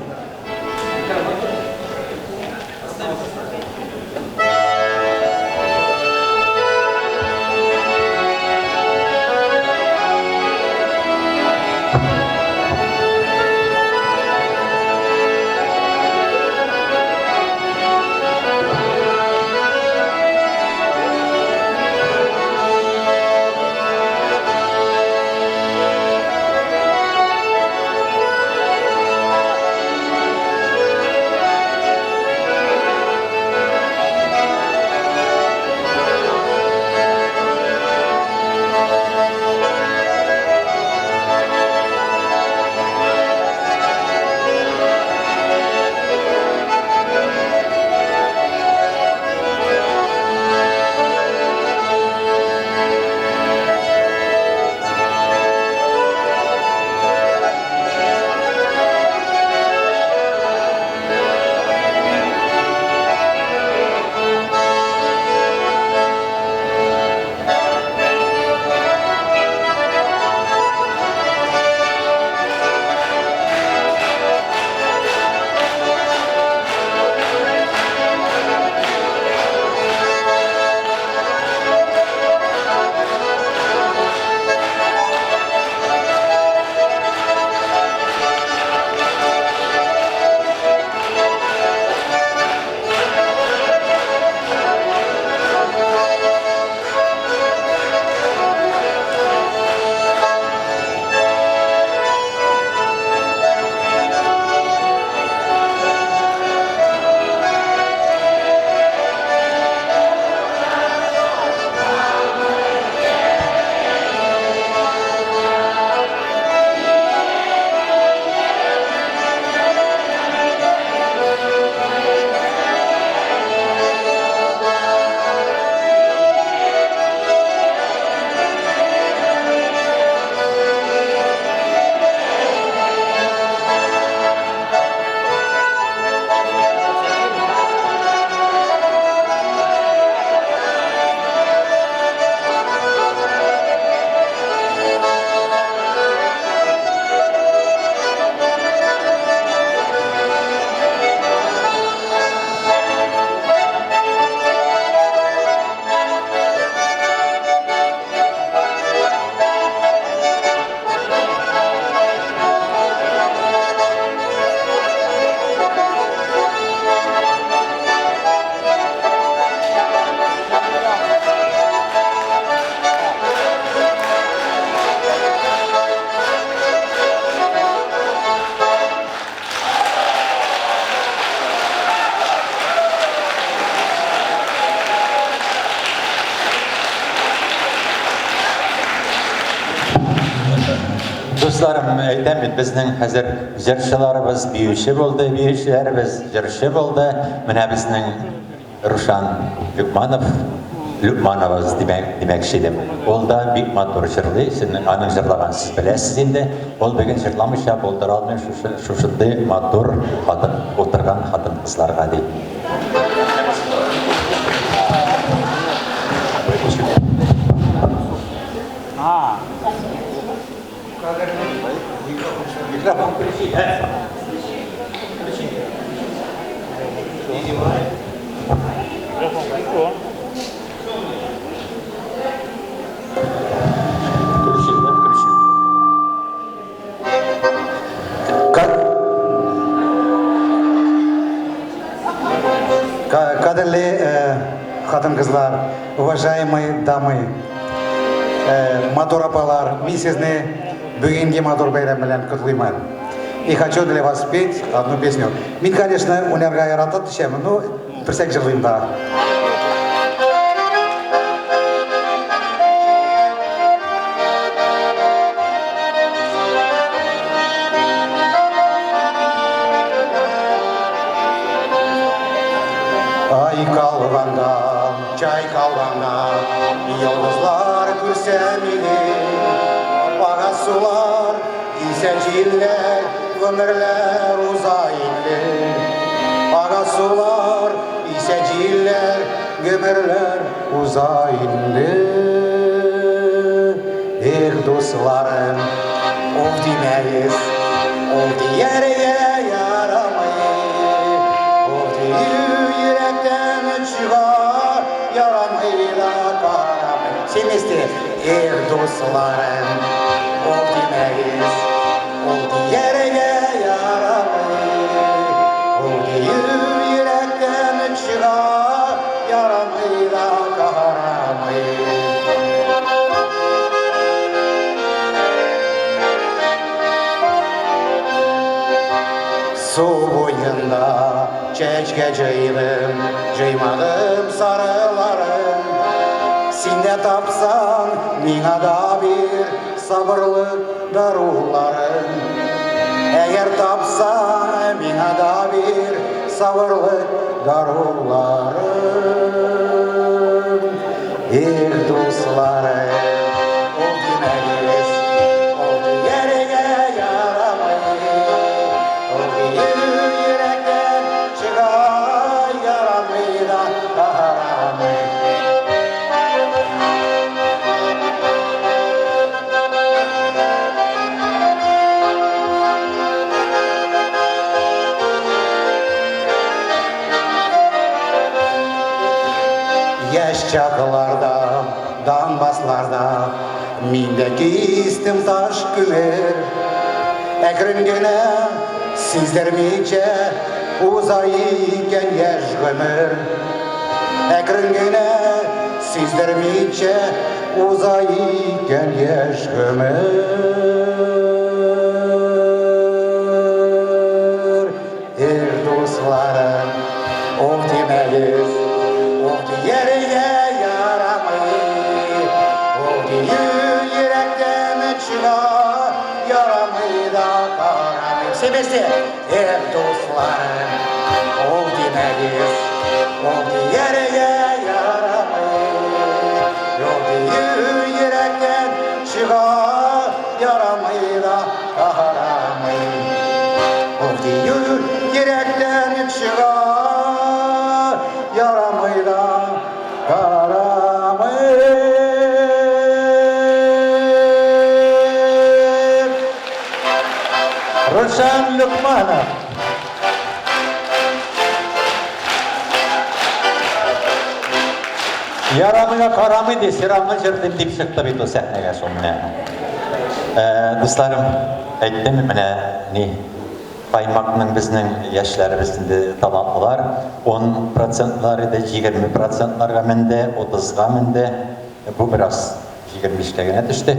Dostlarım, aytayım, bizning hozir ijrochilarimiz biyushi bo'ldi, biyushilarimiz ijrochi bo'ldi. Mana bizning Rushan Lukmanovuz demoqchi edim. Ol da bik matur jırlı, sizin aning jırlagan siz bilesiz endi. Ol bugün jırlamışa bo'ldira olmay shu shunday matur xotin o'tirgan xotin qizlarga deydi. Mikrofon krişi. Кадерли хатын-кызлар, уважаемые дамы, матур апалар, мен сізні бүгінгі матур байрам белән құтлыймын. И хочу для вас спеть одну песню. Мен, конечно, өнерге яратып түшемін, но бірсек жырлайым да. Ay kalganda, çay kalganda, yıldızlar күрсәмиде, ага sular, исә җилләр, гомерләр узайынды. Ага sular, исә җилләр, гомерләр узайынды. Эх, дусларым, ул димәгез, ул дияргә ярамый. Ул yürekten çıkar, yaramayla karamay. Semesti, dostlarım, ol demeyiz, ol diyerge yaramay. Ol yürekten çıkar, yaramayla karamay. Su boyunda çeşke cıydım, cıymadım sarılarım. Sen de tapsan, mina da bir sabırlı darullarım. Eğer tapsan, mina da bir sabırlı darullarım. Dostlarım, ol demeyiz, ol diyerge yaramayız. Ol yürekten çıkar, yaramayla kahramayız. Yaş çakılarda, dambaslarda, mindeki istim taş kümer. Ekrim güne sizlermeyce uzayken yaş gömür. Ekrim güne sizlermeyce uzayken yaş gömür. Dostlarım, ol demeyiz, ol diyerge yaramay. Ol yürekten çıkar, yaramay da karamay. Semesti, dostlarım, ol demeyiz, ol diyerge yaramay. Ol yürekten çıkar, yaramay da karamay. Ol yürekten çıkar, yaramay da karamay. Rushan Lukmanov. Yaramına karamıydı, sıramını jırdı dip çıktı bir o sahneye sonuna. Dostlarım, aytdim mana ne Baymak'ın bizning yaşlarımızda talantlılar 10%'ları da 20%'lara mende, 30'ga mende. Bu biraz 25'lerine düştü.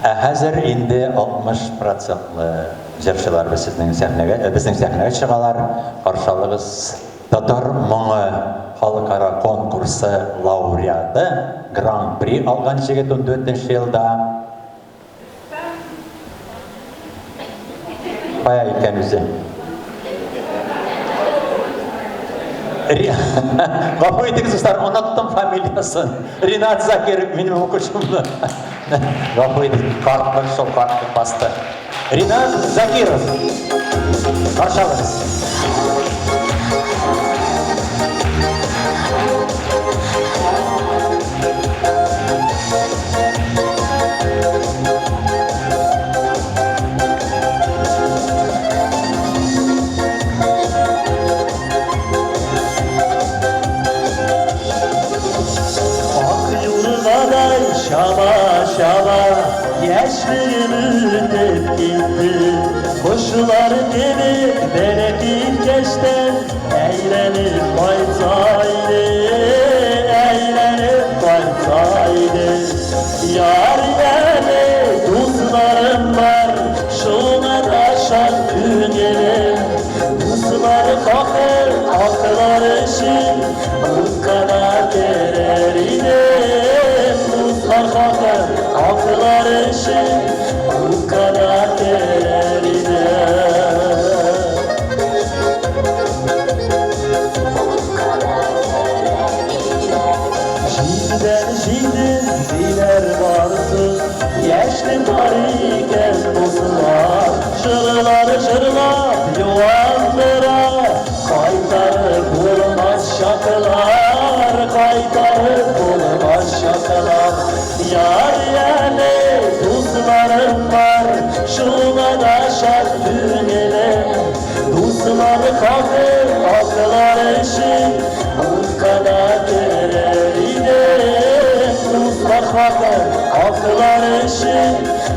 Hazır indi 60%'lı jırçılar bizning sahneye çıkalar. Karşılığız Tatar Moңы halkara konkursu laureatı Grand Prix algan jigit 14 yılda Kaya iken üzü. Gafı ediniz dostlar, unuttum familiyasını. Rinat Zakir benim okuşumdu. Gafı ediniz, kartlar sol kartı bastı. Rinat Zakirov. Karşı alırız. Şaba şaba yaşlığımı dep gitti. Koşular gibi bereket geçten eğlenip baytaydı, eğlenip baytaydı. Yar yerli dostlarım var, şuna da şart güngelim. Dostları kakır, aklar için bu kadar dererine. Dostlar aklar için bu kadar değerine. Şimdiden şimdi diler varsın, yaşlı var iken dostlar. Şırlar yuvanlara kaytarıp bulmaz şakalar, kaytarıp bulmaz şakalar. Yar yerli dostlarım var, şuna da şart düğüne. Dostları kalkır, aklar için bu kadar değerine. Dostlar kalkır, aklar için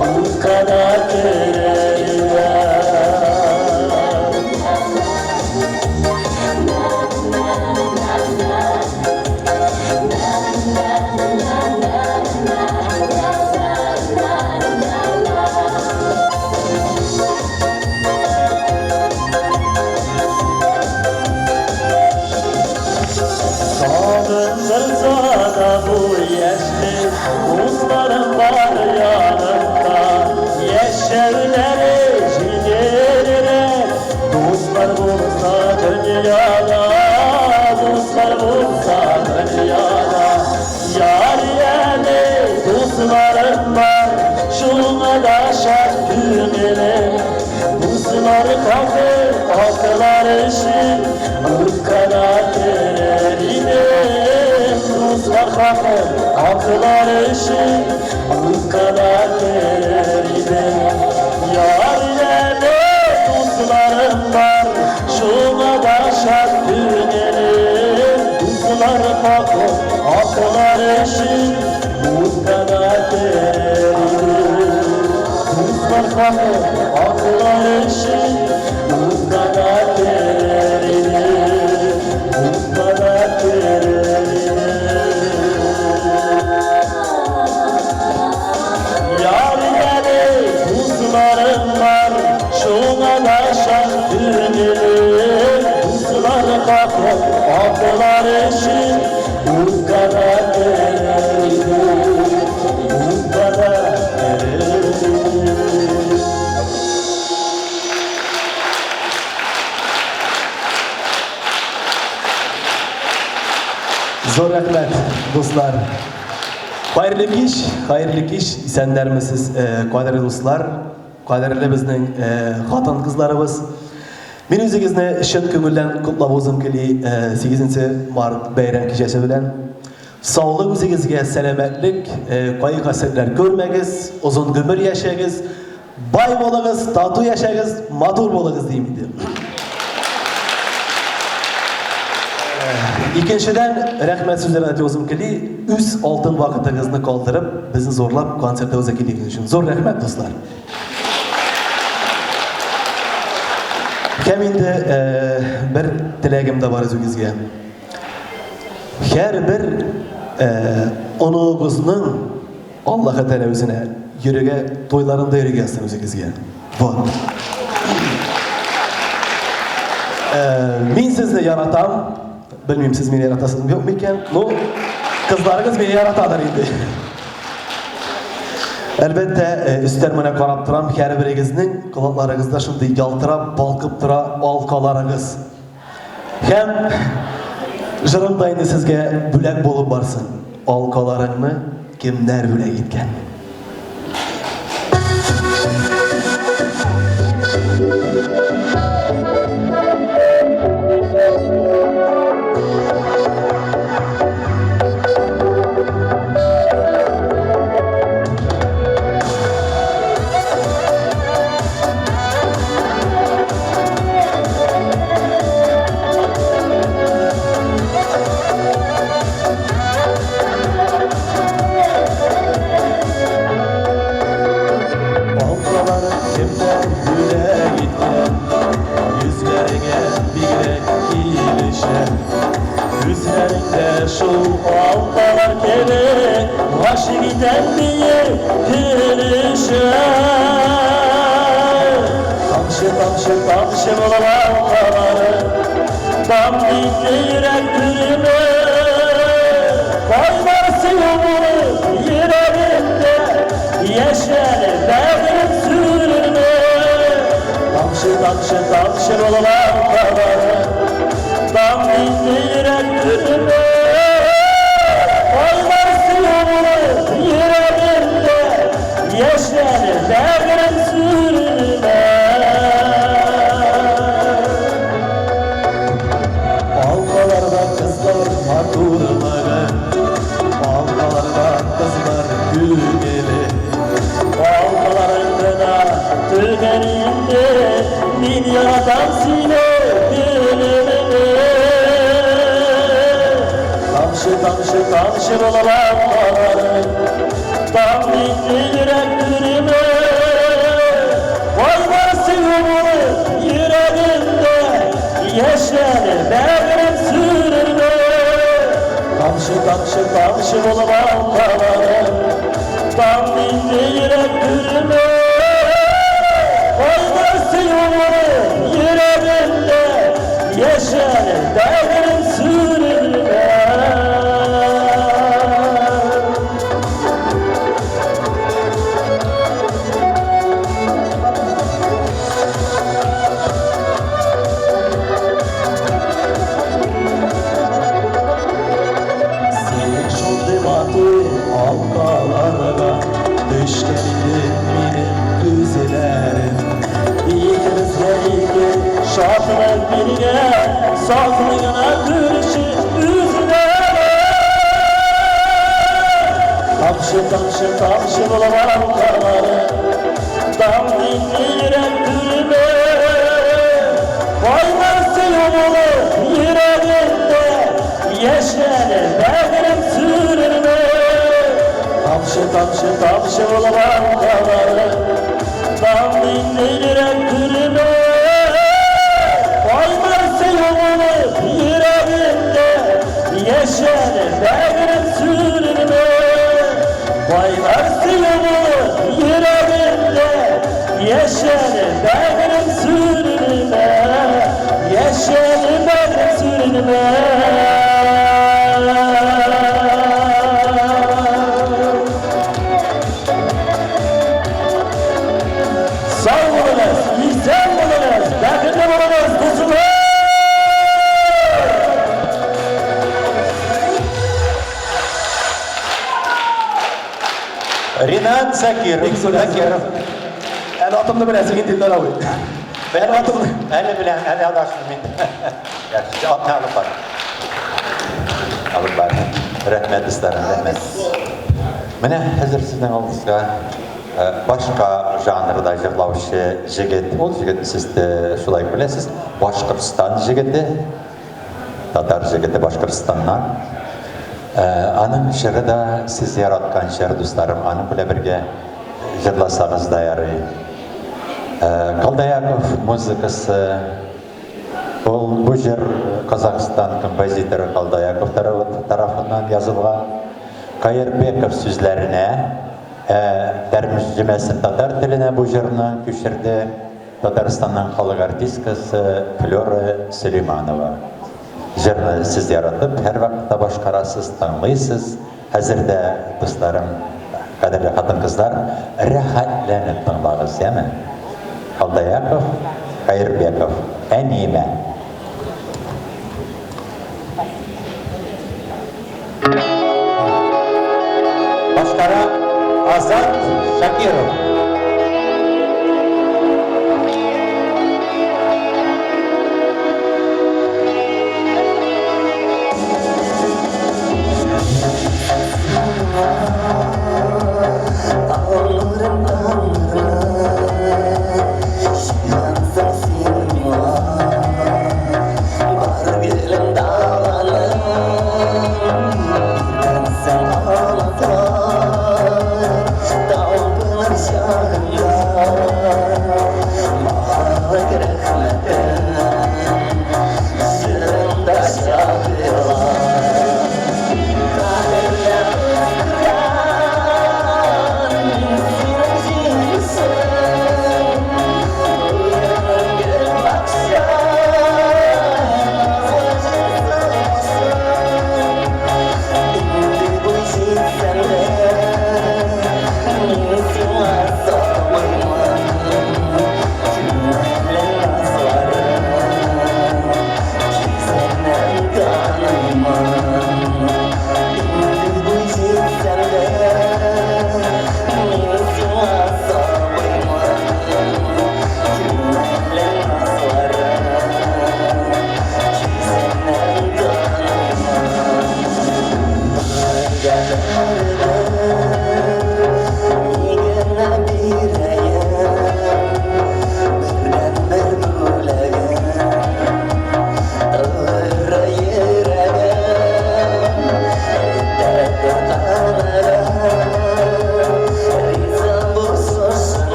bu kadar değerine. Sağındırsa bu yaşlı dostlarım var yanımda. Yeşevleri ciğerine dostlar bulsa dünyada, dostlar bulsa dünyada. Yar yerli dostlarım var, şuna da şart düğüne. Dostları kalkır, aklar için bu kadar değerine. Dostlar kalkır, aklar için bu kadar değerine. Yar yerli dostlarım var, şuna da şart düğüne. Dostlar kalkır, aklar için bu kadar değerine. Dostlar kalkır, aklar için bu kadar değerine. Bu kadar değerine. Yar yerli dostlarım var, şuna da şart düğüne. Dostlar kalkır, aklar için bu kadar değerine. Bu kadar değerine. Zor rahmet dostlar. Hayırlı iş, isenlermisiz kaderli dostlar, kaderli bizning xotin qizlarimiz. Men o'zingizni shin ko'ngildan qutlab o'zim keli 8-mart bayram kechasi bilan sog'lik o'zingizga salomatlik, qayg'u-hasratlar ko'rmagiz, uzun umr yashaygiz, boy bo'ligiz, totuv yashaygiz, motor bo'ligiz deydi. İkinçiden rahmet sözleri aytıyoruz ki üç altın vakitingizni qoldirib bizni zo'rlab konsertda o'zakilliginiz uchun zo'r rahmat do'stlar. Hem endi bir tilagim da bor o'zingizga. Har bir onagizning Alloh taolo o'zini yuragi to'ylarida yurgasin o'zingizga. Vot. Men sizni yaratam. Bilmiyorum siz beni yaratasınız yok mu iken? No, kızlarınız beni yaratadır indi. Elbette üstlermene karap duran her birigizning kulaklarınızda şimdi yaltırap, balkıp dura alkalarınız. Hem jırımdayını sizge bülek bolup barsın. Alkalarını kimler bülek gitken. Şu halkalar kere başı giden diye perişan. Tamşı tamşı tamşı olan halkaları tam dinle yürek dürüme. Kaynarsın umuru yüreğimde yeşer derdim sürme. Tamşı tamşı tamşı olan halkaları tam dinle yürek dürüme. Yaşlar derdim sürme. Halkalarda kızlar maturları, halkalarda kızlar gülgeli. Halkalarında tükeninde milyon adam sile gülümünü. Tamşı tamşı tamşı olan halkaları tam dinle yürek dürüme. Vay varsın umuru yüreğimde yeşer derdim sürme. Tamşı tamşı tamşı olan halkaları tam dinle yürek dürüme. Vay varsın umuru yüreğimde yeşer derdim sürme. Halkalara düşkenidir benim güzellerim. İkimizle iki şartlar birine saflığına kırışı üzülerim. Tamşı tamşı tamşı bulan halkaları tam dinle yürek dürüme. Vay varsın umuru yüreğimde yeşer derdim sürme. Tamşı tamşı tamşı olan halkaları tam dinle yürek dürüme. Vay varsın umuru yüreğimde yeşer derdim sürme. Vay varsın umuru yüreğimde yeşer derdim sürme. Yeşer derdim sürme. Rinat Zakirov. El atımda böyle sizin dinler abi. Ben atımda. Elle bilen, elle adaşım min. Yaxşı, atını alıp var. Alıp var. Rahmet isterim, rahmet. Mene hazır sizden olduzga başka janrda jırlavışı jigit. Ol jigit siz de şulay bilesiz. Başkırstan jigiti. Tatar jigiti Başkırstan'dan. Anın şırı da siz yaratkan şır dostlarım. Anın bile birge jırlasanız da yarı. Kaldayakov muzikası, bu jır Kazakistan kompozitörü Kaldayakov tarafından yazılgan. Kayırbekov sözlerine, tercümesi Tatar diline bu jırını düşürdü. Tataristan'dan halk artistkası Flora Süleymanova. Jırını siz yaratıp her vakitte başkarasız tanıysız. Hazırda dostlarım kaderli kadın kızlar, rahatlanıp tanımalıyız, değil mi? Aldayakov, Kayırbekov, en iyi ben. Başkara Azat Şakirov.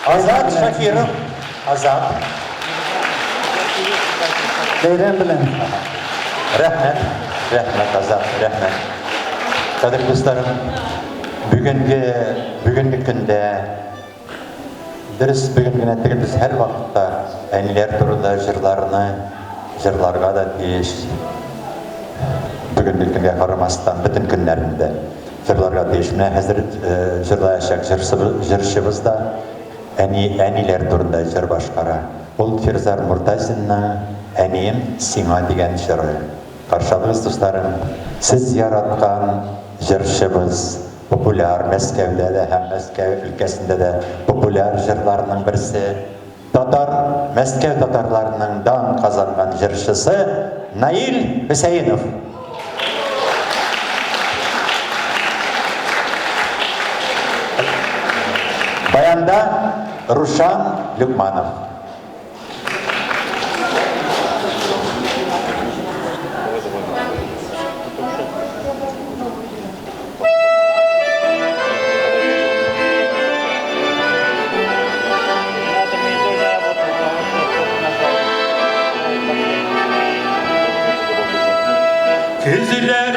Azat Şakirov. Azat. Beyran bilen. Rahmet. Rahmet Azat. Rahmet. Kadir dostlarım, bugünkü günde Dürüst bugün günettik biz her vakitte eniler turunda jırlarga da deyiş. Bugün günge karamasından bütün günlerinde jırlarga değişmeye hazır jırlayacak jırşımız da eniler turunda jır başkara. Ol Firzar Murtazin'na eniyim sina digen jırı. Karşılığınız dostlarım, siz yaratkan jırşımız, popüler Meskev'de de hem Meskev ülkesinde de popüler jırlarının birisi Meskev Tatarlarının dan kazangan jırşısı Nail Hüseyinov. Bayanda Ruşan Lükmanov. Kızlar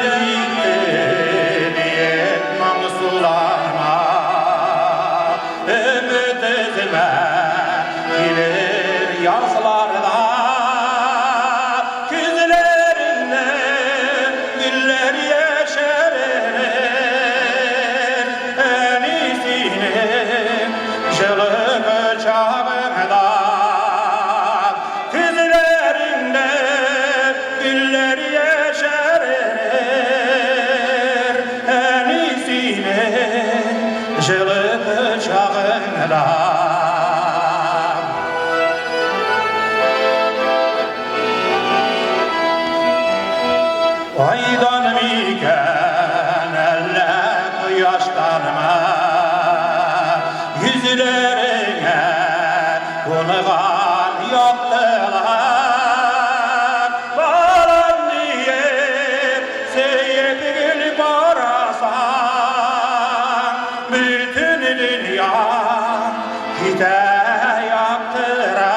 diyet namusularıma ümit etme gelir yazlarda kızlarında güller yeşerir en iyisini jılık çağında kızlarında güller jılık çağında aydan miken eller yaşlarıma yüzlerine konulan yoktular balam diye seyredil barasan bütün dünya gide yaptırar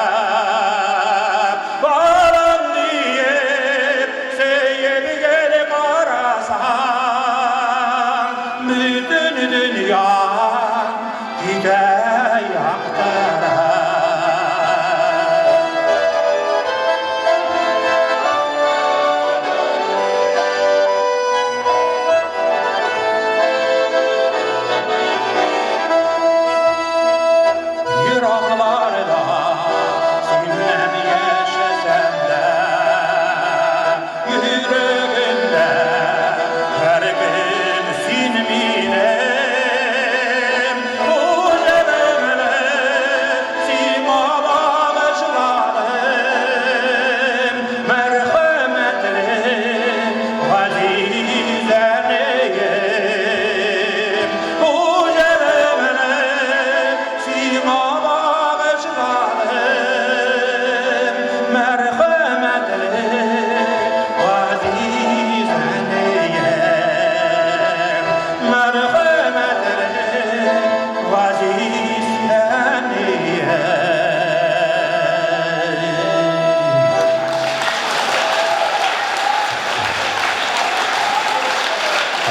balam diye seyredil barasan bütün dünya gide yaptırar. Yüreklarda sinnem yaşasam da yüreğimde her gün sinminem bu zemine sima bağışladım merhametli azizaneyim bu zemine sima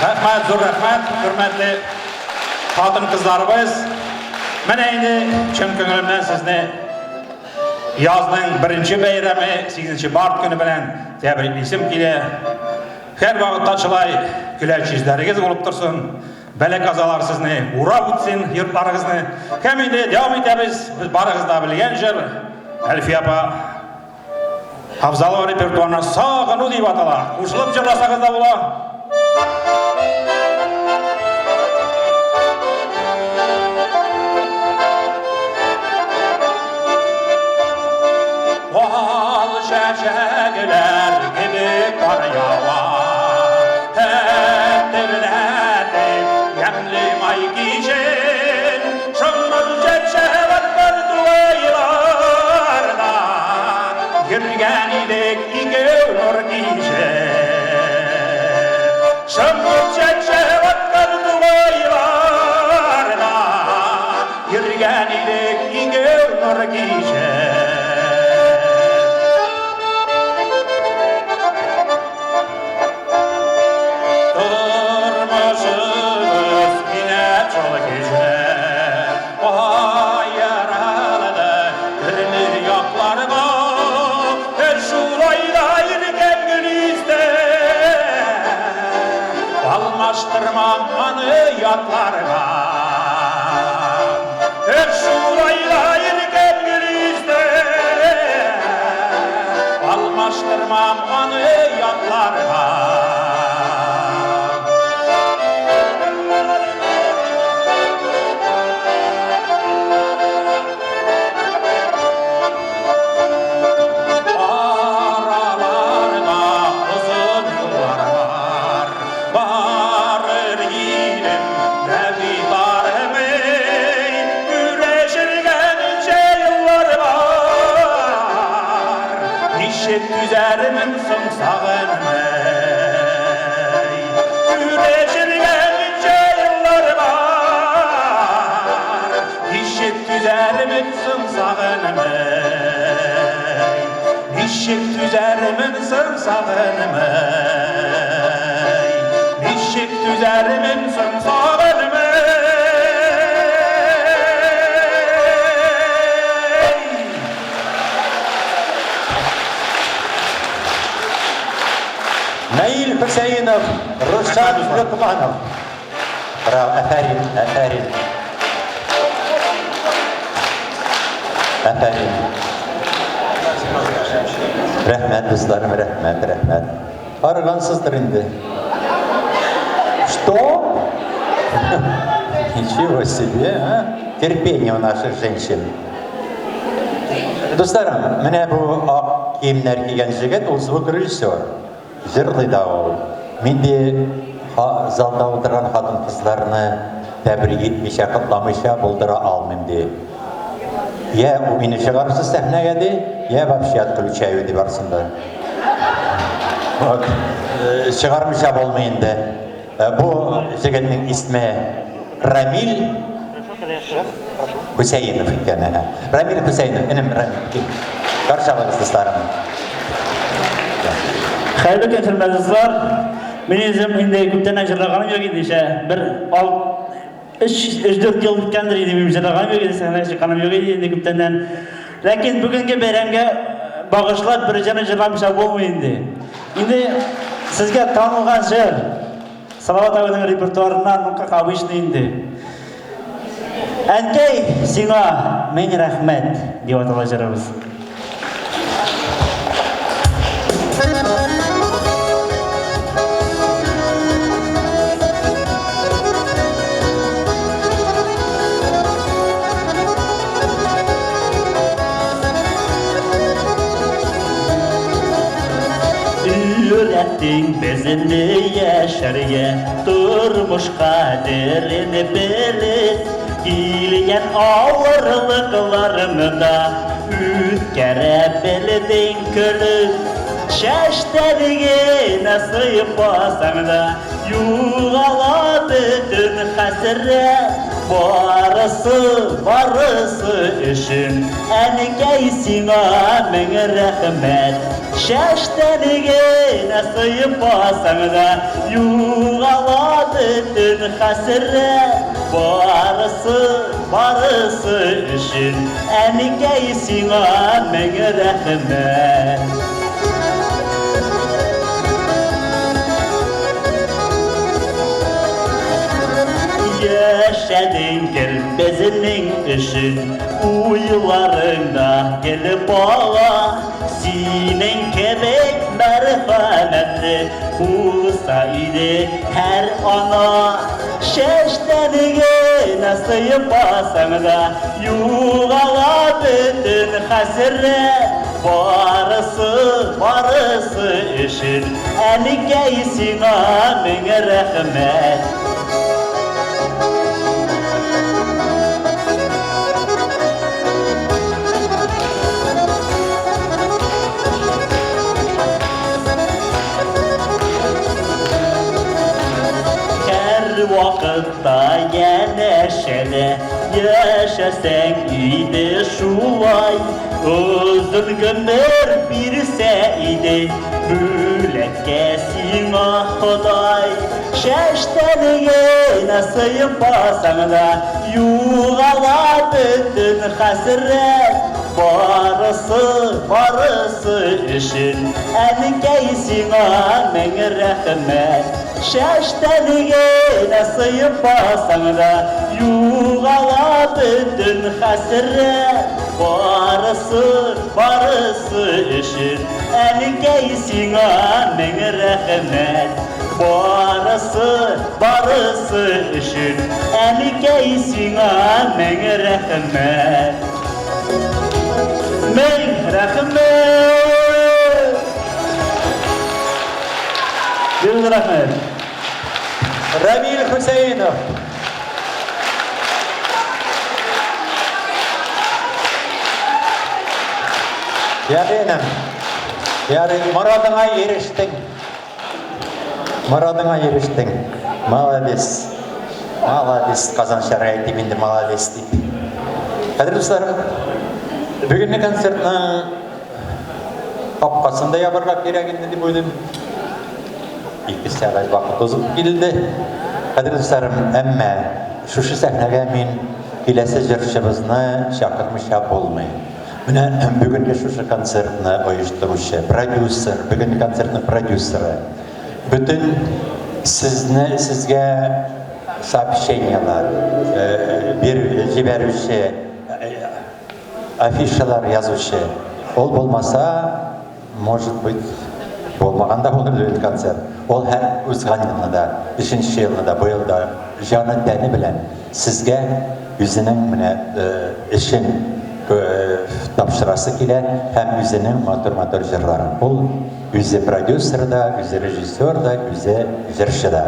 Rahmat, zor rahmat, hürmetli hatun kızlarımız. Ben endi çim köngülümden sizni yazның birinci beyremi 8 Mart günü bilen tebrikleysem kile. Her vaqtda çılay güleç yüzleriz olup tursun. Belek kazalar sizni uğrap utsin yurtlarınızны. Hem endi devam etemiz. Biz barıgızda bilgen jır. Elfi apa Hafzalı repertuarına sağını deyip atalar. Uşulup jırlasağız da bula. Val şeşeğler gibi kar yağar hep devletim yemli may giyecek şımır çeçevet bir duvaylarda girgen idik iki nur giyecek şımır çeçevet bir duvaylarda girgen idik iki nur giyecek. Durmuşuz yine çok gece yatlarga Şurayla gelgirizde Almaştırmam onu yatlarga Güzerimin sımsağın ey Güreşirgen ince yıllar var İşit güzerimin sımsağın ey İşit güzerimin sımsağın ey İşit güzerimin sımsağın ey Nail Hüseyinov, Ruşad Lukmanov. Bravo, aferin, aferin. Aferin. Rahmet dostlarım, rahmet. Arıgansızdır indi. Что? Ничего себе, а? Терпение у наших женщин. Dostlarım, mene bu kiyimler giygen jigit, ol звукорежиссер. Жырлый да ол. Мен де залда отырған қатын қызларны тәбрик етмейше, құтламайша болдыра алмайм де. Я у мені шығарышы сәхнеге де, я вообще отключаю де барсында. Шығармайша болмайын де. Бұл жігітнің исмі Рамиль Hüseyinov екен. Рамиль Hüseyinov, інім Рамиль. Қаршағылыңыз достарым. Xayırlı hürmetliler, benim şimdi küpten jırlağanım yok idiyse, bir 3-4 yıl gitkendir idi benim jırlağanım yok idi, sahne çıkanım yok idi indi küptenden. Lakin bugünkü beyramga bağışlap bir jana jırlamışa bolmayındı. Şimdi sizge tanılgan jır, Salavat ağının repertuarından nunca kavuştu indi. Әнкәй, сиңа мен рәхмәт, дип атала жырыбыз. Öğrettin bizimle yaşarıya, durmuşqa derini bilir. Gelgen ağırlıklarını da ütkere bildin külü. Şaşlarıge nasip basan da yuğala bütün hasret. Barısı için ənkəy sina min rəhmət. Şaşlarıge nasip basan da yuğala bütün hasret. Barısı için ənkəy sina min rəhmət. Yaşadın gelbezinin için uyularında gelip ağla. Senin kebek merhametli olsaydı her ana. Şaşlarıge nasip basan da yuğala bütün hasret. Barısı için ənkəy sina min rəhmət. Vakitta yeneşene yaşasan iyiydi şulay. Uzun ömür birseydi bülekке sina Xuday. Şaşlarıge nasip basan da yuğala bütün hasret. Barısı için ənkəy sina min rəhmət. Şeşteligine sıyıp basan da Yuğala bütün hasret Barısı işin Elgeysin annen rahmet Barısı işin Elgeysin annen rahmet Men rahmet Yıldız rahmet Рамил Хусейнов. Yarınım. Yarın muradına eriştin. Muradına eriştin. Молодец. Молодец. Kazan şarayeti bindi молодец deyip. Kadir dostlarım, bugünlük konsertinin kapkasında yaparrak gerekindi deyip oyladım. 2 saat vaqt ozib keldi. Kadir dostlarım, amma şuşu sahnege men kelesi jırşыбызны chaqirmishga bo'lmaydi. Mana bugungi şuşu konsertni uyushtiruvchi prodyuser, bugungi konsertning prodyuseri, bütün sizga сообщениялар жиберuvchi, афишалар yazuvchi. Ол bo'lmasa, может быть, болмағанда olur өт концерт. Ол һәр үз ганында, 3-нче елында, бу елда жаны тәне белән сезгә үзенең менә эшен тапшырасы килә һәм үзенең матур җырларын. Ул үзе продюсер да, үзе режиссер да, үзе җырчы да.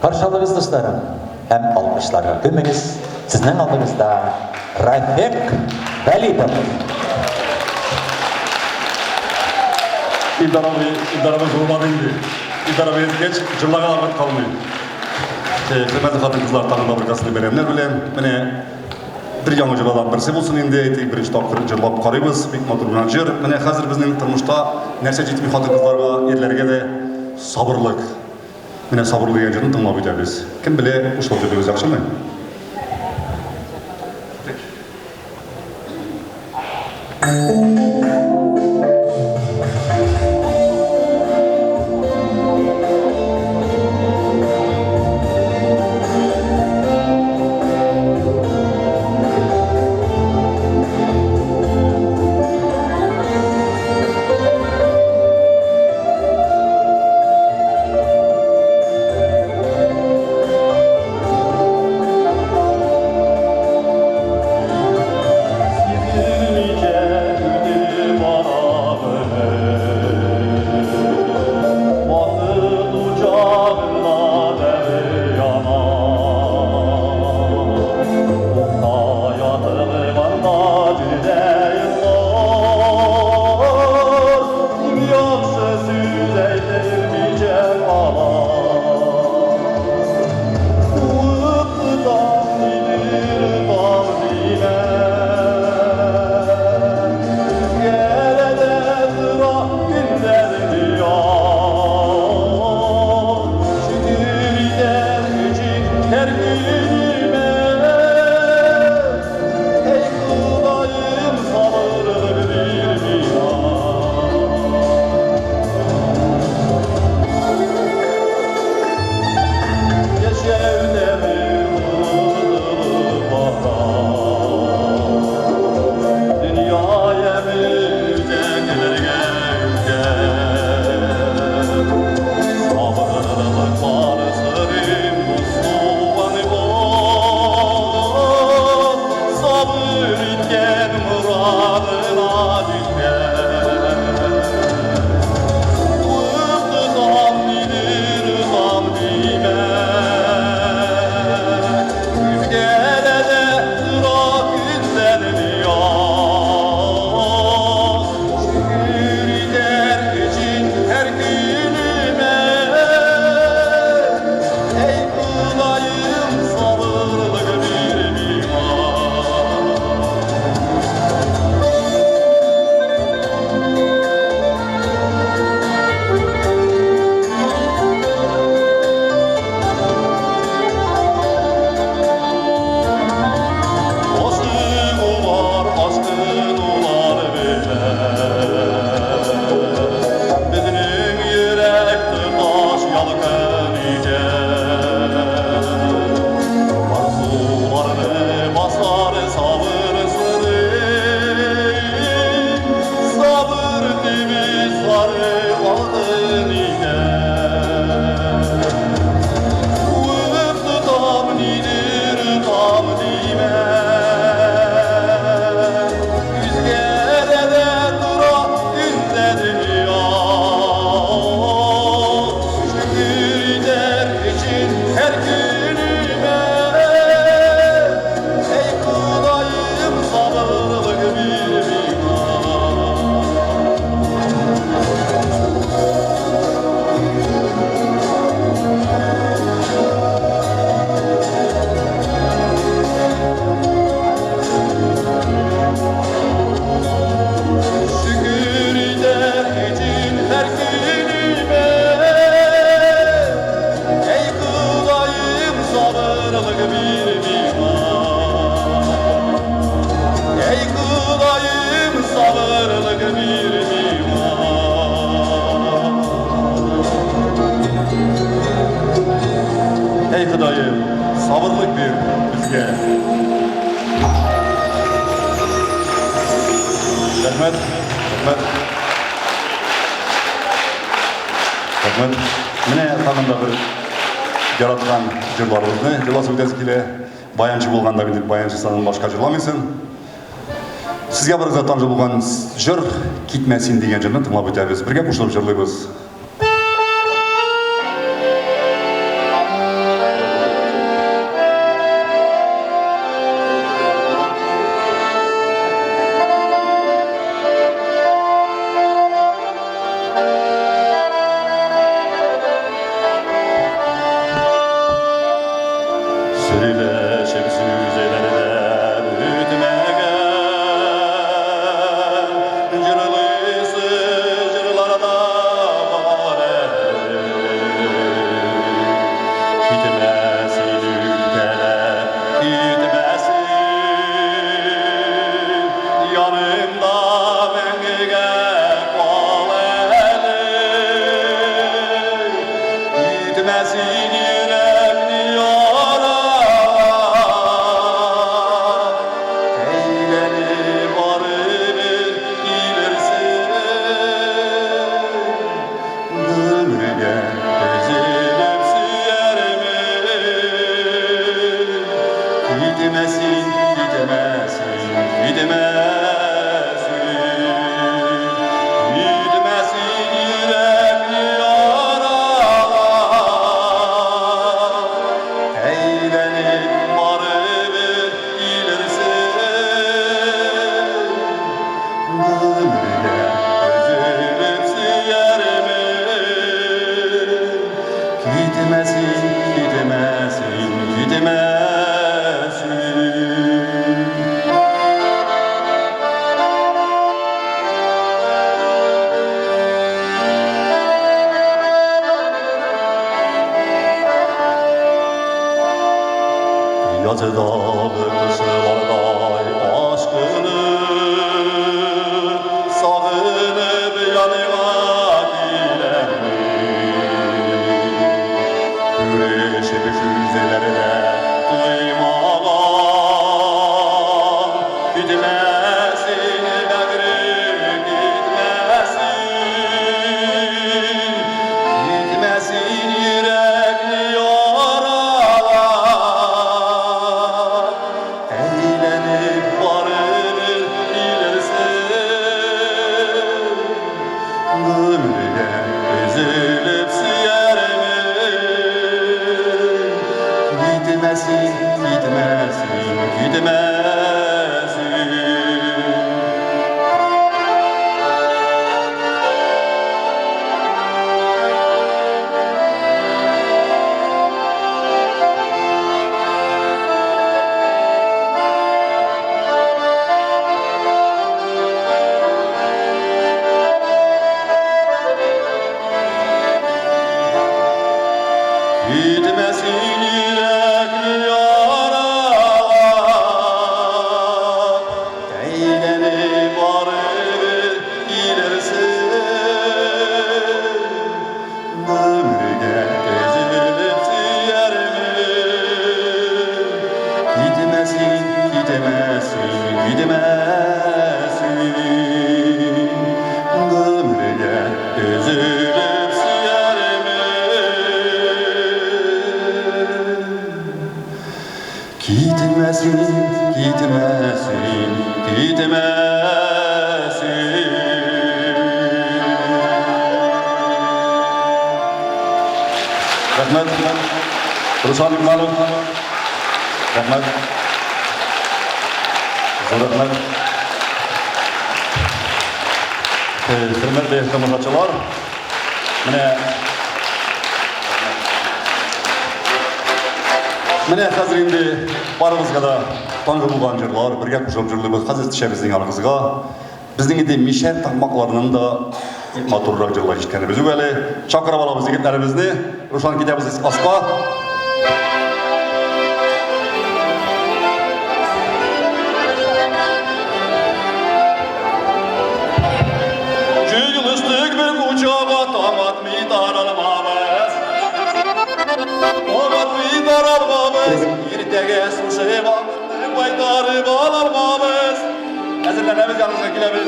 Каршылыгыз дусларым һәм алкышларга күмегез. Сезнең алдыгызда Рафик Валитов. İdarabız olmadı indi. İdarabız geç, jırlaga almak kalmıyor. Kıymetli kadın kızlar tanımda burkasını beremler bilem. Mene bir yanı jırladan birisi bulsun indi. Etik birinci tapkır jırlap qarayız. Bek matur bilen jır. Mene hazır bizning turmuşta nerse jetmi kadın kızlarga, erlerge de sabırlık. Mene sabırlı yajını tınlap ötemiz. Kim bile uşul jırlığız yakşımı? Rahmet. Mine tanımda bir yaratkan jırlarımızны, jırla söylesi kile bayançı bulganda bilip bayançı sanın başka jırlamıyorsun. Sizge bir zaten bulgan jır gitmesin deyen jırны tınlap ötebіз. Birge kuşulup jırlıyız. Hürmetli kameraçılar, mine hazır indi barımızga da tanrı bulgan jırlar, birge kuşulup jırlıyız, hazır tişemizin algızga. Bizning indi mişet takmaklarının da maturrak jırlar işkenimiz öyle. Çakırıp alabız yigitlerimizni, Ruşan kitemiz asqa. Gülenemiz yanımıza gülemiz.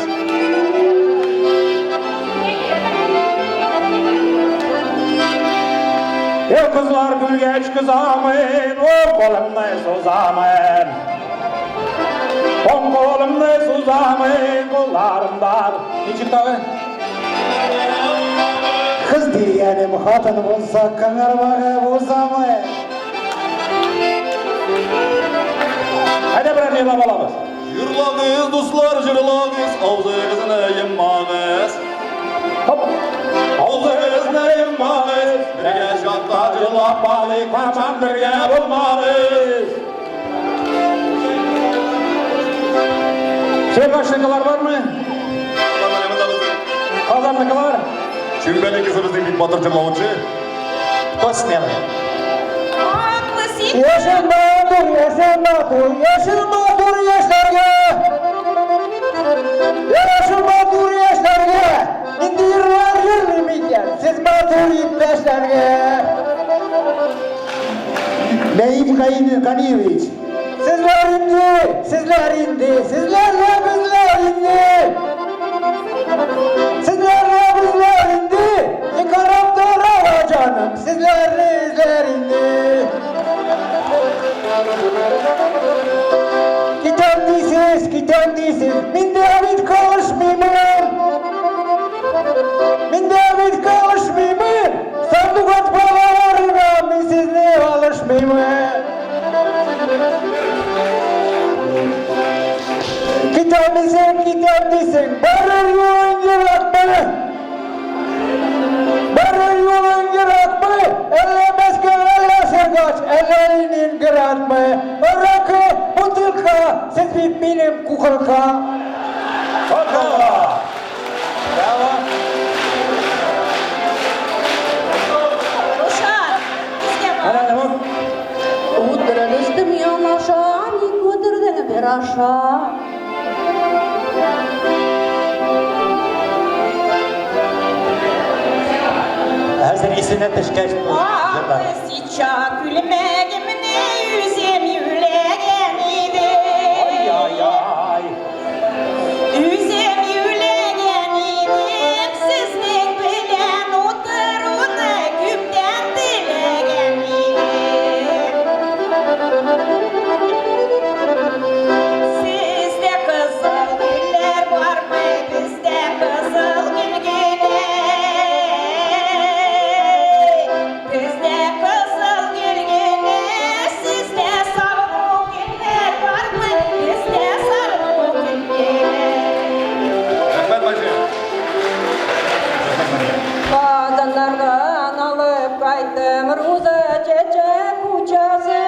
Kızlar gülgeç kızamın, o kolumda suzamın. On kolumda suzamın, kollarım dar. Niçin tabi? Kız diyenim hatun bulsa kanarmağa bozamı. Hadi bir yıla balamız. Yırlağız dostlar yırlağız, ağzınızı yemmağız. Hop. Ağzınızı yemmağız, birge şatlar yırlağmalı, kaçan birge bulmalıyız. Kaşlıklar var mı? Kazanlıklar. Çimbeli kızımızın bir batır cırlavucu. Tosmayalım. Yaşama dur, yaşama dur, yaşama dur yaşlarga. Yaşama dur yaşlarga. İndirirler yürümeyken, siz matur iptaşlarga. Neyim kayını kaniyeviç. Sizler indi, sizlerle bizler indi. Sizlerle bizler indi. Yıkarım dara canım, sizlerle izler indi. Giden değilsiz, min David kalışmayayım. Min David kalışmayayım. Sandık atmalarına min sizle alışmayayım. Giden değilsin, barır yolun yırakma. Barır yolun yırakma. Ellemez gönüller sergaç, ellerinin kıratma. Bırakı, bu tılka, siz benim kukulka. Bravo. Hadi devam. Uyduralıştım yanaşa, yıkıdırdın bir aşağı. Hazır isine teşkeş bu. Sıça gülmegimine yüzem yüleğen idi. Ay ay ay. Yüzem yüleğen idim, sizlik bilen oturunu güpten dilegen idim. Sizde kızıl güller var mı, bizde kızıl gül güller. Bizde kızıl gül güller, sizde sarı güller var mı, bizde sarı güller. Mehmet Bacı. Kadınlardan alıp kaydım Ruza çiçek uçası.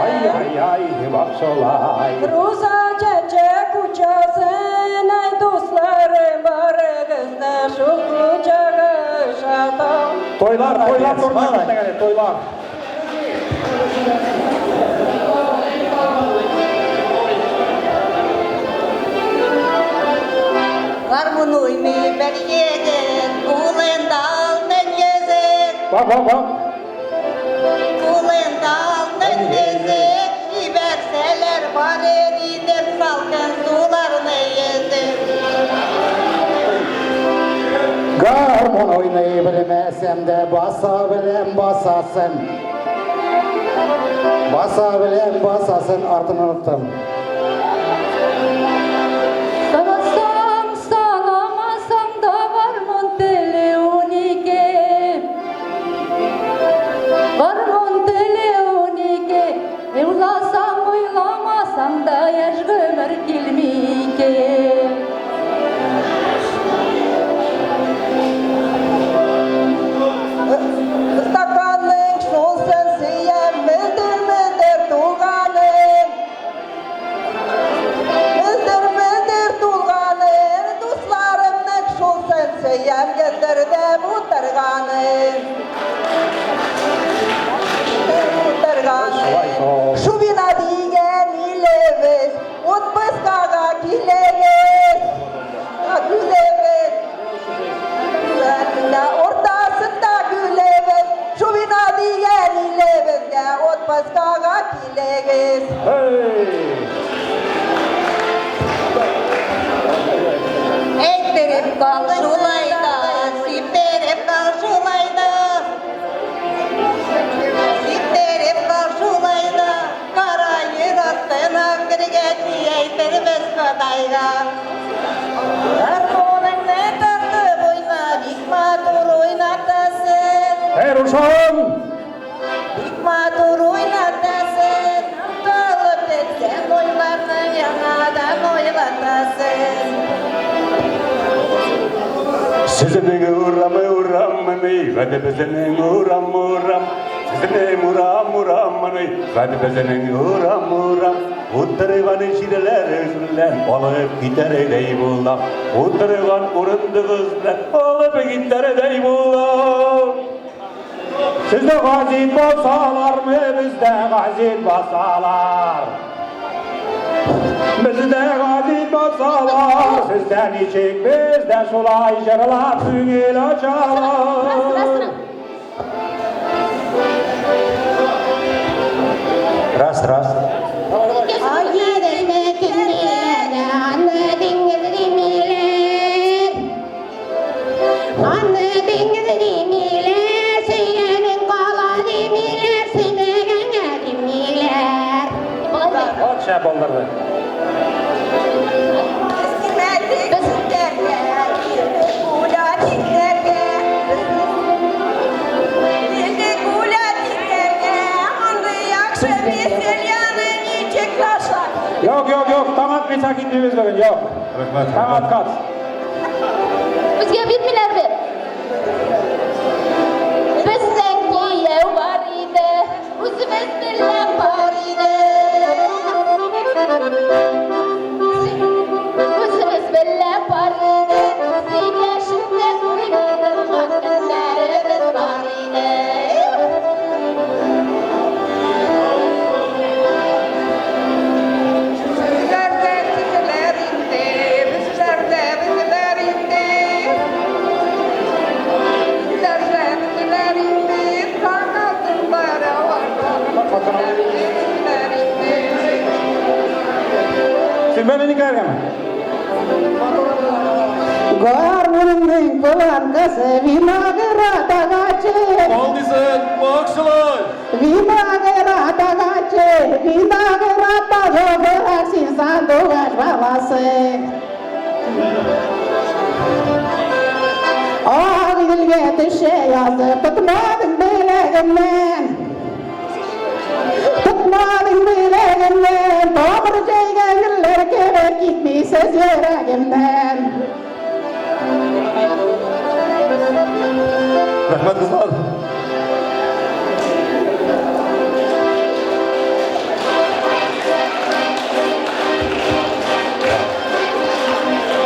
Ay ay ay. Bak solay. Ruza çiçek uçası. Ey dostlarım barınızda şu kucağı şatam. Toylar sormak ne kadar toylar. Var bunu mi ben yedim, kulendal ben yedim. Bak. Kulendal ben yedim. Verseler var eridim, salkın sularını yedim. Garmon oynayıbilmesem de basa bilen basasın. Basa bilen basasın ardını unuttum. Sanasam sanamasam da var tele unike. Var tele unike. Evlasam uylamasam da yaş gömür kilmike. Istakanın şolsen siyem mıdır tuğanın. Mıdır tuğanın. Dostlarımın şolsen siyem getirdim utarganın. Şu bina diyen ileviz, utbız kağa kileviz. Güleviz. Ortasında güleviz, şu bina diyen ileviz. Utbız kağa kileviz. Hey. kal şulayda, sipterip kal şulayda. Sipterip kal şulayda, kara yırattığına kırgeci eytirmez kadayga. Armonun ne tatlı boyna, dikmatur oynatasın. Hey Ruşan! Dikmatur oynatasın, dalıp etsen oylarını yanadan oylatasın. Sizin uğram mani, ve bizinin uğram. Sizin uğram mani, ve bizinin uğram. Uttırıvan şireler üzülen, alıp gider edey bulam. Uttırıvan urundu kızlar, alıp gider edey bulam. Sizde gazin basalar mı, bizde gazin basalar. Bizde gazin basalar, sizden içik bizde sulay jırlar, tüngül açalar. Rast. Bak şey yapalım. Yok, tamat bir sakinliğimiz verin, yok. Tamat kat. Bizga bitmilar be. Bizden kiyev var edi, o'zimiz bilan bor edi. O'zimiz bilan bor edi, senga shunday o'ynadim, kunlarimiz bor edi. Siz beni gelme. Garmının kulankası vinagre dağaçı. Aldıysan bakşılar. Vinagre dağaçı, vinagre tazo bıraksın sandıgaç babası. Ağ dilge düşe yazdı, tutmadın bileğimden. Tutmadın bileğimden, doğru ceyge güller geber gitmişsiniz yüreğimden. Rahmet kızlar.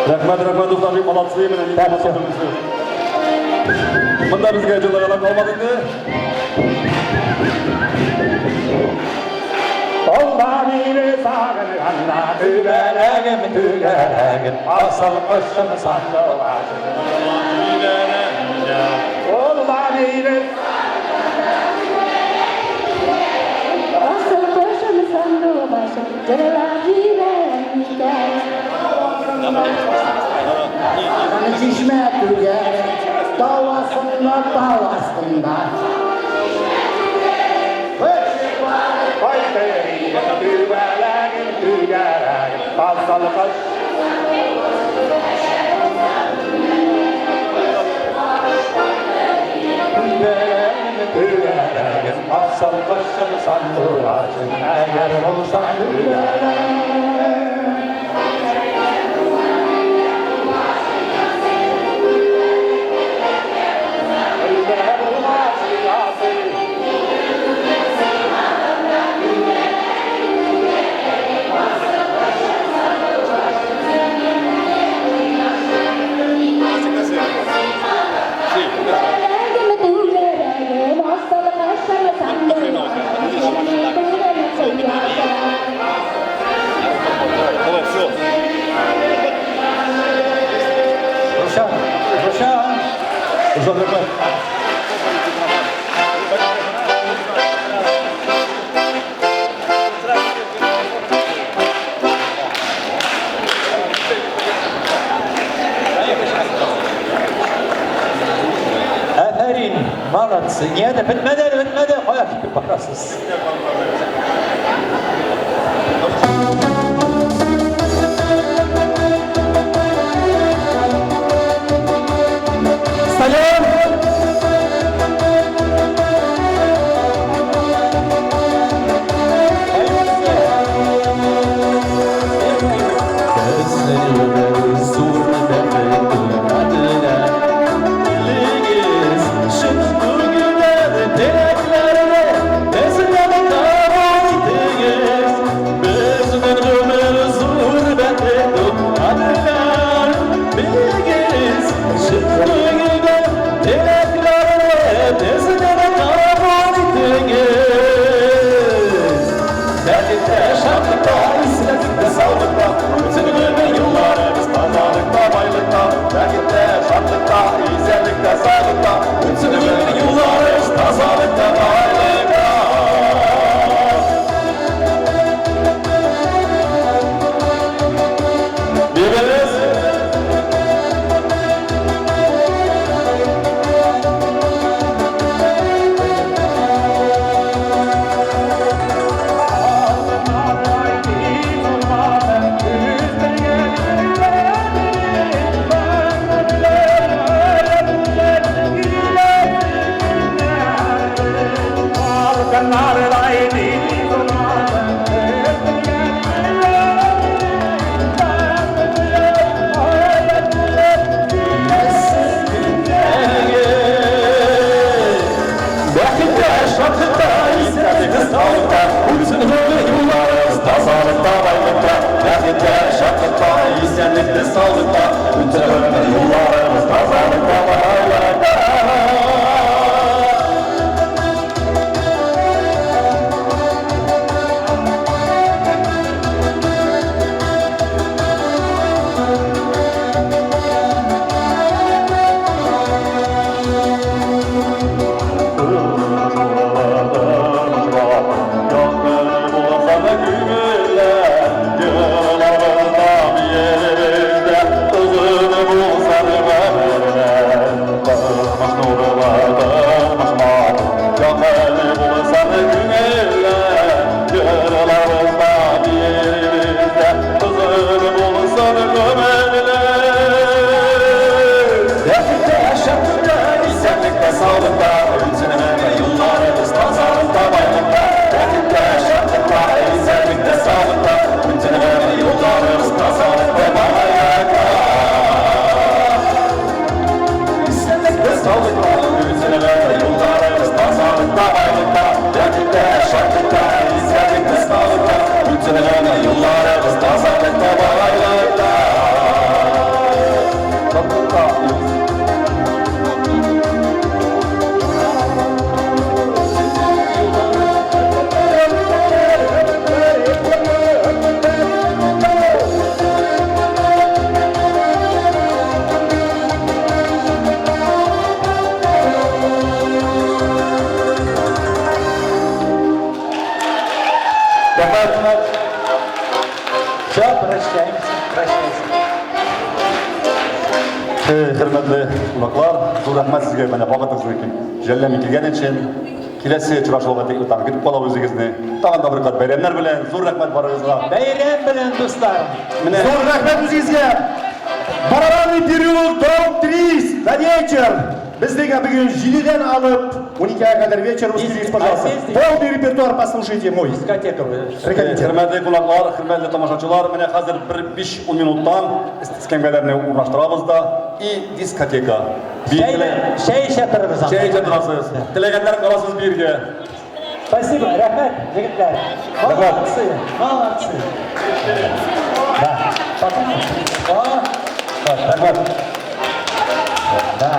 Rahmet dostlar, bir malatsıyım ben. Bunda bizga jilg'alar qolmadingmi? Allah'ını sağırganda tügelegim, asıl kışım sandıvaçım. Allah'ını Asıl başım sandığı başım, cırılacilerim hikaye. Çişme tüger, davasında davasında. Asıl kışım sandıvaçım, eğer olsan Молодцы. Нет, bitmedi. Koyak gibi parasız. Salam. Hürmetli kulaklar, zor rahmet sizge bana vakıtınızı jellemi kilgen için kilesi uçuraşılığa tekrar gidip kala özünüzni tağın da bir kat bayramlar bilen zor rahmet barınızga. Bayram bilen dostlarım. Zor rahmet sizge. Барабанный переулок, дом 3 на вечер. Біздің бүгін 7-ден алып 12-ға kadar вечер устроились, пожалуйста. Полный репертуар послушайте мой. Дискотека. Hürmetli kulaklar, hürmetli tamaşaçılar, mene hazır 5-10 minuttan iskemgelerini uğraştırabız da i diskoteka. Şey şatırımız. Şey çatırasız. Dilegenler kalasız birge. Спасибо, рахмет, жігітлер. Молодцы, молодцы. Да. Rahmet. Да.